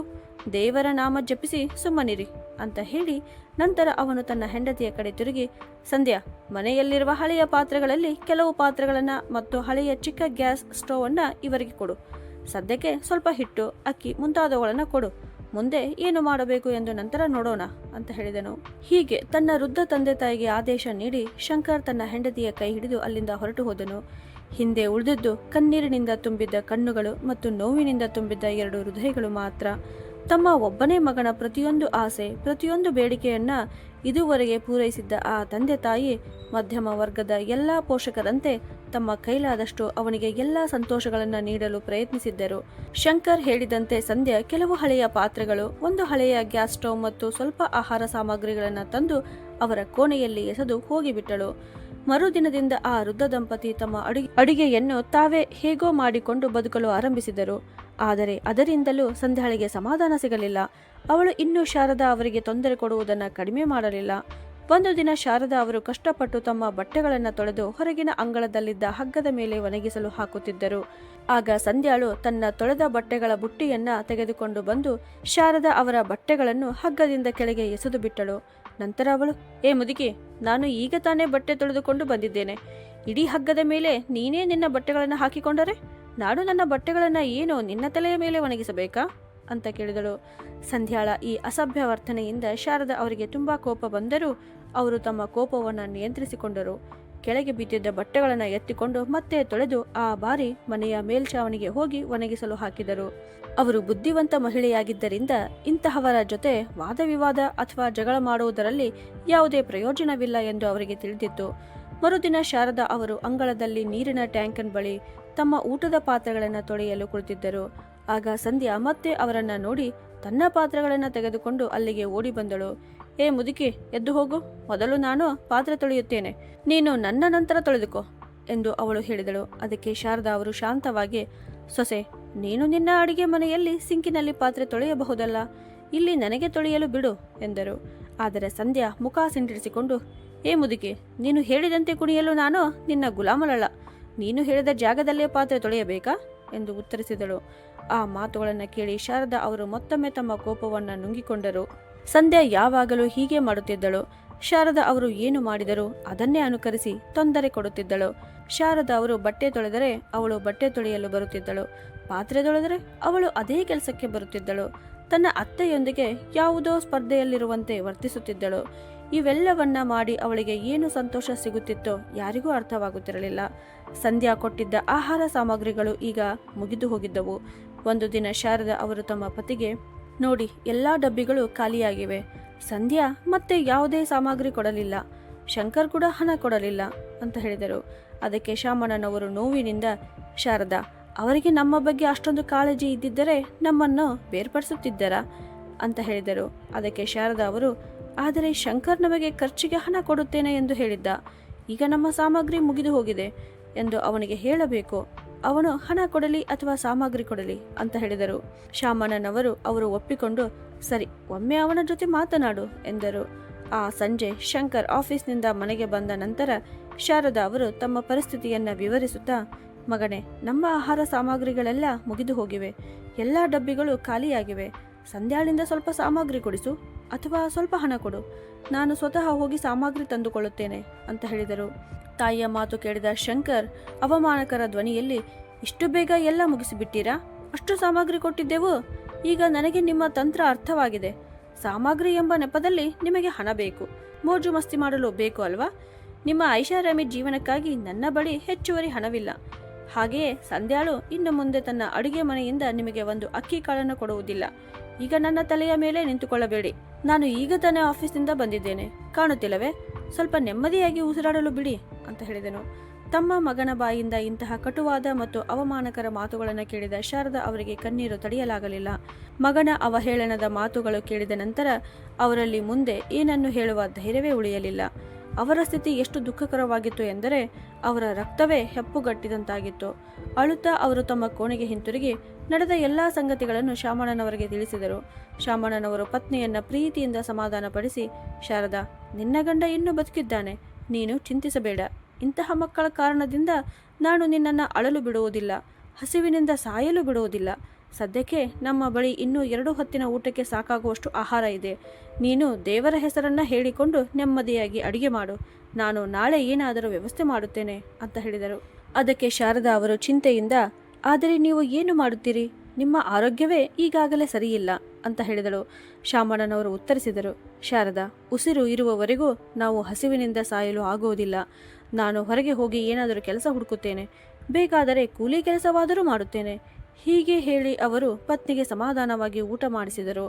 ದೇವರ ನಾಮ ಜಪಿಸಿ ಸುಮ್ಮನಿರಿ ಅಂತ ಹೇಳಿ ನಂತರ ಅವನು ತನ್ನ ಹೆಂಡತಿಯ ಕಡೆ ತಿರುಗಿ, ಸಂಧ್ಯಾ, ಮನೆಯಲ್ಲಿರುವ ಹಳೆಯ ಪಾತ್ರೆಗಳಲ್ಲಿ ಕೆಲವು ಪಾತ್ರೆಗಳನ್ನು ಮತ್ತು ಹಳೆಯ ಚಿಕ್ಕ ಗ್ಯಾಸ್ ಸ್ಟವ್ ಅನ್ನ ಇವರಿಗೆ ಕೊಡು. ಸದ್ಯಕ್ಕೆ ಸ್ವಲ್ಪ ಹಿಟ್ಟು, ಅಕ್ಕಿ ಮುಂತಾದವುಗಳನ್ನು ಕೊಡು. ಮುಂದೆ ಏನು ಮಾಡಬೇಕು ಎಂದು ನಂತರ ನೋಡೋಣ ಅಂತ ಹೇಳಿದನು. ಹೀಗೆ ತನ್ನ ವೃದ್ಧ ತಂದೆ ತಾಯಿಗೆ ಆದೇಶ ನೀಡಿ ಶಂಕರ್ ತನ್ನ ಹೆಂಡತಿಯ ಕೈ ಹಿಡಿದು ಅಲ್ಲಿಂದ ಹೊರಟು ಹೋದನು. ಹಿಂದೆ ಉಳಿದಿದ್ದು ಕಣ್ಣೀರಿನಿಂದ ತುಂಬಿದ್ದ ಕಣ್ಣುಗಳು ಮತ್ತು ನೋವಿನಿಂದ ತುಂಬಿದ್ದ 2 ಹೃದಯಗಳು ಮಾತ್ರ. ತಮ್ಮ ಒಬ್ಬನೇ ಮಗನ ಪ್ರತಿಯೊಂದು ಆಸೆ, ಪ್ರತಿಯೊಂದು ಬೇಡಿಕೆಯನ್ನ ಇದುವರೆಗೆ ಪೂರೈಸಿದ್ದ ಆ ತಂದೆ ತಾಯಿ ಮಧ್ಯಮ ವರ್ಗದ ಎಲ್ಲಾ ಪೋಷಕರಂತೆ ತಮ್ಮ ಕೈಲಾದಷ್ಟು ಅವನಿಗೆ ಎಲ್ಲಾ ಸಂತೋಷಗಳನ್ನು ನೀಡಲು ಪ್ರಯತ್ನಿಸಿದ್ದರು. ಶಂಕರ್ ಹೇಳಿದಂತೆ ಸಂಧ್ಯಾ ಕೆಲವು ಹಳೆಯ ಪಾತ್ರೆಗಳು, ಒಂದು ಹಳೆಯ ಗ್ಯಾಸ್ ಸ್ಟವ್ ಮತ್ತು ಸ್ವಲ್ಪ ಆಹಾರ ಸಾಮಗ್ರಿಗಳನ್ನು ತಂದು ಅವರ ಕೋಣೆಯಲ್ಲಿ ಎಸೆದು ಹೋಗಿಬಿಟ್ಟಳು. ಮರುದಿನದಿಂದ ಆ ವೃದ್ಧ ದಂಪತಿ ತಮ್ಮ ಅಡಿಗೆಯನ್ನು ತಾವೇ ಹೇಗೋ ಮಾಡಿಕೊಂಡು ಬದುಕಲು ಆರಂಭಿಸಿದರು. ಆದರೆ ಅದರಿಂದಲೂ ಸಂಧ್ಯಾಳಿಗೆ ಸಮಾಧಾನ ಸಿಗಲಿಲ್ಲ. ಅವಳು ಇನ್ನೂ ಶಾರದಾ ಅವರಿಗೆ ತೊಂದರೆ ಕೊಡುವುದನ್ನು ಕಡಿಮೆ ಮಾಡಲಿಲ್ಲ. ಒಂದು ದಿನ ಶಾರದಾ ಅವರು ಕಷ್ಟಪಟ್ಟು ತಮ್ಮ ಬಟ್ಟೆಗಳನ್ನು ತೊಳೆದು ಹೊರಗಿನ ಅಂಗಳದಲ್ಲಿದ್ದ ಹಗ್ಗದ ಮೇಲೆ ಒಣಗಿಸಲು ಹಾಕುತ್ತಿದ್ದರು. ಆಗ ಸಂಧ್ಯಾಳು ತನ್ನ ತೊಳೆದ ಬಟ್ಟೆಗಳ ಬುಟ್ಟಿಯನ್ನ ತೆಗೆದುಕೊಂಡು ಬಂದು ಶಾರದಾ ಅವರ ಬಟ್ಟೆಗಳನ್ನು ಹಗ್ಗದಿಂದ ಕೆಳಗೆ ಎಸೆದು ಬಿಟ್ಟಳು. ನಂತರ ಅವಳು, ಏ ಮುದುಕಿ, ನಾನು ಈಗ ತಾನೇ ಬಟ್ಟೆ ತೊಳೆದುಕೊಂಡು ಬಂದಿದ್ದೇನೆ. ಇಡೀ ಹಗ್ಗದ ಮೇಲೆ ನೀನೇ ನಿನ್ನ ಬಟ್ಟೆಗಳನ್ನು ಹಾಕಿಕೊಂಡರೆ ನಾನು ನನ್ನ ಬಟ್ಟೆಗಳನ್ನು ಏನೋ ನಿನ್ನ ತಲೆಯ ಮೇಲೆ ಒಣಗಿಸಬೇಕಾ ಅಂತ ಕೇಳಿದಳು. ಸಂಧ್ಯಾಳ ಈ ಅಸಭ್ಯ ವರ್ತನೆಯಿಂದ ಶಾರದಾ ಅವರಿಗೆ ತುಂಬಾ ಕೋಪ ಬಂದರೂ ಅವರು ತಮ್ಮ ಕೋಪವನ್ನು ನಿಯಂತ್ರಿಸಿಕೊಂಡರು. ಕೆಳಗೆ ಬಿದ್ದಿದ್ದ ಬಟ್ಟೆಗಳನ್ನು ಎತ್ತಿಕೊಂಡು ಮತ್ತೆ ತೊಳೆದು ಆ ಬಾರಿ ಮನೆಯ ಮೇಲ್ಛಾವಣಿಗೆ ಹೋಗಿ ಒಣಗಿಸಲು ಹಾಕಿದರು. ಅವರು ಬುದ್ಧಿವಂತ ಮಹಿಳೆಯಾಗಿದ್ದರಿಂದ ಇಂತಹವರ ಜೊತೆ ವಾದವಿವಾದ ಅಥವಾ ಜಗಳ ಮಾಡುವುದರಲ್ಲಿ ಯಾವುದೇ ಪ್ರಯೋಜನವಿಲ್ಲ ಎಂದು ಅವರಿಗೆ ತಿಳಿದಿತ್ತು. ಮರುದಿನ ಶಾರದಾ ಅವರು ಅಂಗಳದಲ್ಲಿ ನೀರಿನ ಟ್ಯಾಂಕನ್ ಬಳಿ ತಮ್ಮ ಊಟದ ಪಾತ್ರೆಗಳನ್ನು ತೊಳೆಯಲು ಕುಳಿತಿದ್ದರು. ಆಗ ಸಂಧ್ಯಾ ಮತ್ತೆ ಅವರನ್ನ ನೋಡಿ ತನ್ನ ಪಾತ್ರೆಗಳನ್ನು ತೆಗೆದುಕೊಂಡು ಅಲ್ಲಿಗೆ ಓಡಿ ಬಂದಳು. ಏ ಮುದುಕಿ, ಎದ್ದು ಹೋಗು, ಮೊದಲು ನಾನು ಪಾತ್ರೆ ತೊಳೆಯುತ್ತೇನೆ, ನೀನು ನನ್ನ ನಂತರ ತೊಳೆದುಕೋ ಎಂದು ಅವಳು ಹೇಳಿದಳು. ಅದಕ್ಕೆ ಶಾರದಾ ಅವರು ಶಾಂತವಾಗಿ, ಸೊಸೆ, ನೀನು ನಿನ್ನ ಅಡಿಗೆ ಮನೆಯಲ್ಲಿ ಸಿಂಕಿನಲ್ಲಿ ಪಾತ್ರೆ ತೊಳೆಯಬಹುದಲ್ಲ, ಇಲ್ಲಿ ನನಗೆ ತೊಳೆಯಲು ಬಿಡು ಎಂದರು. ಆದರೆ ಸಂಧ್ಯಾ ಮುಖ ಸಿಂಡಿಸಿಕೊಂಡು, ಏ ಮುದುಕಿ, ನೀನು ಹೇಳಿದಂತೆ ಕುಣಿಯಲು ನಾನು ನಿನ್ನ ಗುಲಾಮಳಲ್ಲ, ನೀನು ಹೇಳಿದ ಜಾಗದಲ್ಲೇ ಪಾತ್ರೆ ತೊಳೆಯಬೇಕಾ ಎಂದು ಉತ್ತರಿಸಿದಳು. ಆ ಮಾತುಗಳನ್ನು ಕೇಳಿ ಶಾರದಾ ಅವರು ಮತ್ತೊಮ್ಮೆ ತಮ್ಮ ಕೋಪವನ್ನು ನುಂಗಿಕೊಂಡರು. ಸಂಧ್ಯಾ ಯಾವಾಗಲೂ ಹೀಗೆ ಮಾಡುತ್ತಿದ್ದಳು. ಶಾರದಾ ಅವರು ಏನು ಮಾಡಿದರೂ ಅದನ್ನೇ ಅನುಕರಿಸಿ ತೊಂದರೆ ಕೊಡುತ್ತಿದ್ದಳು. ಶಾರದಾ ಅವರು ಬಟ್ಟೆ ತೊಳೆದರೆ ಅವಳು ಬಟ್ಟೆ ತೊಳೆಯಲು ಬರುತ್ತಿದ್ದಳು, ಪಾತ್ರೆ ತೊಳೆದರೆ ಅವಳು ಅದೇ ಕೆಲಸಕ್ಕೆ ಬರುತ್ತಿದ್ದಳು. ತನ್ನ ಅತ್ತೆಯೊಂದಿಗೆ ಯಾವುದೋ ಸ್ಪರ್ಧೆಯಲ್ಲಿರುವಂತೆ ವರ್ತಿಸುತ್ತಿದ್ದಳು. ಇವೆಲ್ಲವನ್ನ ಮಾಡಿ ಅವಳಿಗೆ ಏನು ಸಂತೋಷ ಸಿಗುತ್ತಿತ್ತೋ ಯಾರಿಗೂ ಅರ್ಥವಾಗುತ್ತಿರಲಿಲ್ಲ. ಸಂಧ್ಯಾ ಕೊಟ್ಟಿದ್ದ ಆಹಾರ ಸಾಮಗ್ರಿಗಳು ಈಗ ಮುಗಿದು ಹೋಗಿದ್ದವು. ಒಂದು ದಿನ ಶಾರದಾ ಅವರು ತಮ್ಮ ಪತಿಗೆ, ನೋಡಿ, ಎಲ್ಲಾ ಡಬ್ಬಿಗಳು ಖಾಲಿಯಾಗಿವೆ. ಸಂಧ್ಯಾ ಮತ್ತೆ ಯಾವುದೇ ಸಾಮಗ್ರಿ ಕೊಡಲಿಲ್ಲ, ಶಂಕರ್ ಕೂಡ ಹಣ ಕೊಡಲಿಲ್ಲ ಅಂತ ಹೇಳಿದರು. ಅದಕ್ಕೆ ಶಾಮಣ್ಣನವರು ನೋವಿನಿಂದ, ಶಾರದಾ, ಅವರಿಗೆ ನಮ್ಮ ಬಗ್ಗೆ ಅಷ್ಟೊಂದು ಕಾಳಜಿ ಇದ್ದಿದ್ದರೆ ನಮ್ಮನ್ನು ಬೇರ್ಪಡಿಸುತ್ತಿದ್ದರಾ ಅಂತ ಹೇಳಿದರು. ಅದಕ್ಕೆ ಶಾರದಾ ಅವರು, ಆದರೆ ಶಂಕರ್ ನಮಗೆ ಖರ್ಚಿಗೆ ಹಣ ಕೊಡುತ್ತೇನೆ ಎಂದು ಹೇಳಿದ್ದ, ಈಗ ನಮ್ಮ ಸಾಮಗ್ರಿ ಮುಗಿದು ಹೋಗಿದೆ ಎಂದು ಅವನಿಗೆ ಹೇಳಬೇಕು. ಅವನು ಹಣ ಕೊಡಲಿ ಅಥವಾ ಸಾಮಗ್ರಿ ಕೊಡಲಿ ಅಂತ ಹೇಳಿದರು. ಶಾಮಣ್ಣನವರು ಅವರು ಒಪ್ಪಿಕೊಂಡು, ಸರಿ, ಒಮ್ಮೆ ಅವನ ಜೊತೆ ಮಾತನಾಡು ಎಂದರು. ಆ ಸಂಜೆ ಶಂಕರ್ ಆಫೀಸ್ನಿಂದ ಮನೆಗೆ ಬಂದ ನಂತರ ಶಾರದಾ ಅವರು ತಮ್ಮ ಪರಿಸ್ಥಿತಿಯನ್ನ ವಿವರಿಸುತ್ತಾ, ಮಗನೇ, ನಮ್ಮ ಆಹಾರ ಸಾಮಗ್ರಿಗಳೆಲ್ಲ ಮುಗಿದು ಹೋಗಿವೆ, ಎಲ್ಲ ಡಬ್ಬಿಗಳು ಖಾಲಿಯಾಗಿವೆ. ಸಂಧ್ಯಾಳಿಂದ ಸ್ವಲ್ಪ ಸಾಮಗ್ರಿ ಕೊಡಿಸು ಅಥವಾ ಸ್ವಲ್ಪ ಹಣ ಕೊಡು, ನಾನು ಸ್ವತಃ ಹೋಗಿ ಸಾಮಗ್ರಿ ತಂದುಕೊಳ್ಳುತ್ತೇನೆ ಅಂತ ಹೇಳಿದರು. ತಾಯಿಯ ಮಾತು ಕೇಳಿದ ಶಂಕರ್ ಅವಮಾನಕರ ಧ್ವನಿಯಲ್ಲಿ, ಇಷ್ಟು ಬೇಗ ಎಲ್ಲ ಮುಗಿಸಿಬಿಟ್ಟಿರಾ? ಅಷ್ಟು ಸಾಮಗ್ರಿ ಕೊಟ್ಟಿದ್ದೆವು. ಈಗ ನನಗೆ ನಿಮ್ಮ ತಂತ್ರ ಅರ್ಥವಾಗಿದೆ. ಸಾಮಗ್ರಿ ಎಂಬ ನೆಪದಲ್ಲಿ ನಿಮಗೆ ಹಣ ಬೇಕು, ಮೋಜು ಮಸ್ತಿ ಮಾಡಲು ಬೇಕು ಅಲ್ವಾ? ನಿಮ್ಮ ಐಷಾರಾಮಿ ಜೀವನಕ್ಕಾಗಿ ನನ್ನ ಬಳಿ ಹೆಚ್ಚುವರಿ ಹಣವಿಲ್ಲ. ಹಾಗೆಯೇ ಸಂಧ್ಯಾಳು ಇನ್ನು ಮುಂದೆ ತನ್ನ ಅಡುಗೆ ಮನೆಯಿಂದ ನಿಮಗೆ ಒಂದು ಅಕ್ಕಿ ಕಾಳನ್ನು ಕೊಡುವುದಿಲ್ಲ. ಈಗ ನನ್ನ ತಲೆಯ ಮೇಲೆ ನಿಂತುಕೊಳ್ಳಬೇಡಿ, ನಾನು ಈಗ ತಾನೇ ಆಫೀಸ್ನಿಂದ ಬಂದಿದ್ದೇನೆ, ಕಾಣುತ್ತಿಲ್ಲವೇ? ಸ್ವಲ್ಪ ನೆಮ್ಮದಿಯಾಗಿ ಉಸಿರಾಡಲು ಬಿಡಿ ಅಂತ ಹೇಳಿದನು. ತಮ್ಮ ಮಗನ ಬಾಯಿಂದ ಇಂತಹ ಕಟುವಾದ ಮತ್ತು ಅವಮಾನಕರ ಮಾತುಗಳನ್ನು ಕೇಳಿದ ಶಾರದಾ ಅವರಿಗೆ ಕಣ್ಣೀರು ತಡೆಯಲಾಗಲಿಲ್ಲ. ಮಗನ ಅವಹೇಳನದ ಮಾತುಗಳು ಕೇಳಿದ ನಂತರ ಅವರಲ್ಲಿ ಮುಂದೆ ಏನನ್ನು ಹೇಳುವ ಧೈರ್ಯವೇ ಉಳಿಯಲಿಲ್ಲ. ಅವರ ಸ್ಥಿತಿ ಎಷ್ಟು ದುಃಖಕರವಾಗಿತ್ತು ಎಂದರೆ ಅವರ ರಕ್ತವೇ ಹೆಪ್ಪುಗಟ್ಟಿದಂತಾಗಿತ್ತು. ಅಳುತ್ತಾ ಅವರು ತಮ್ಮ ಕೋಣೆಗೆ ಹಿಂತಿರುಗಿ ನಡೆದ ಎಲ್ಲ ಸಂಗತಿಗಳನ್ನು ಶಾಮಣ್ಣನವರಿಗೆ ತಿಳಿಸಿದರು. ಶಾಮಣ್ಣನವರು ಪತ್ನಿಯನ್ನ ಪ್ರೀತಿಯಿಂದ ಸಮಾಧಾನಪಡಿಸಿ, ಶಾರದಾ, ನಿನ್ನ ಗಂಡ ಇನ್ನೂ ಬದುಕಿದ್ದಾನೆ, ನೀನು ಚಿಂತಿಸಬೇಡ. ಇಂತಹ ಮಕ್ಕಳ ಕಾರಣದಿಂದ ನಾನು ನಿನ್ನನ್ನು ಅಳಲು ಬಿಡುವುದಿಲ್ಲ, ಹಸಿವಿನಿಂದ ಸಾಯಲು ಬಿಡುವುದಿಲ್ಲ. ಸದ್ಯಕ್ಕೆ ನಮ್ಮ ಬಳಿ ಇನ್ನೂ 2 ಹೊತ್ತಿನ ಊಟಕ್ಕೆ ಸಾಕಾಗುವಷ್ಟು ಆಹಾರ ಇದೆ. ನೀನು ದೇವರ ಹೆಸರನ್ನ ಹೇಳಿಕೊಂಡು ನೆಮ್ಮದಿಯಾಗಿ ಅಡುಗೆ ಮಾಡು. ನಾನು ನಾಳೆ ಏನಾದರೂ ವ್ಯವಸ್ಥೆ ಮಾಡುತ್ತೇನೆ ಅಂತ ಹೇಳಿದರು. ಅದಕ್ಕೆ ಶಾರದಾ ಅವರು ಚಿಂತೆಯಿಂದ, ಆದರೆ ನೀವು ಏನು ಮಾಡುತ್ತೀರಿ? ನಿಮ್ಮ ಆರೋಗ್ಯವೇ ಈಗಾಗಲೇ ಸರಿಯಿಲ್ಲ ಅಂತ ಹೇಳಿದಳು. ಶಾಮಣ್ಣನವರು ಉತ್ತರಿಸಿದರು, ಶಾರದಾ, ಉಸಿರು ಇರುವವರೆಗೂ ನಾವು ಹಸಿವಿನಿಂದ ಸಾಯಲು ಆಗುವುದಿಲ್ಲ. ನಾನು ಹೊರಗೆ ಹೋಗಿ ಏನಾದರೂ ಕೆಲಸ ಹುಡುಕುತ್ತೇನೆ, ಬೇಕಾದರೆ ಕೂಲಿ ಕೆಲಸವಾದರೂ ಮಾಡುತ್ತೇನೆ. ಹೀಗೆ ಹೇಳಿ ಅವರು ಪತ್ನಿಗೆ ಸಮಾಧಾನವಾಗಿ ಊಟ ಮಾಡಿಸಿದರು.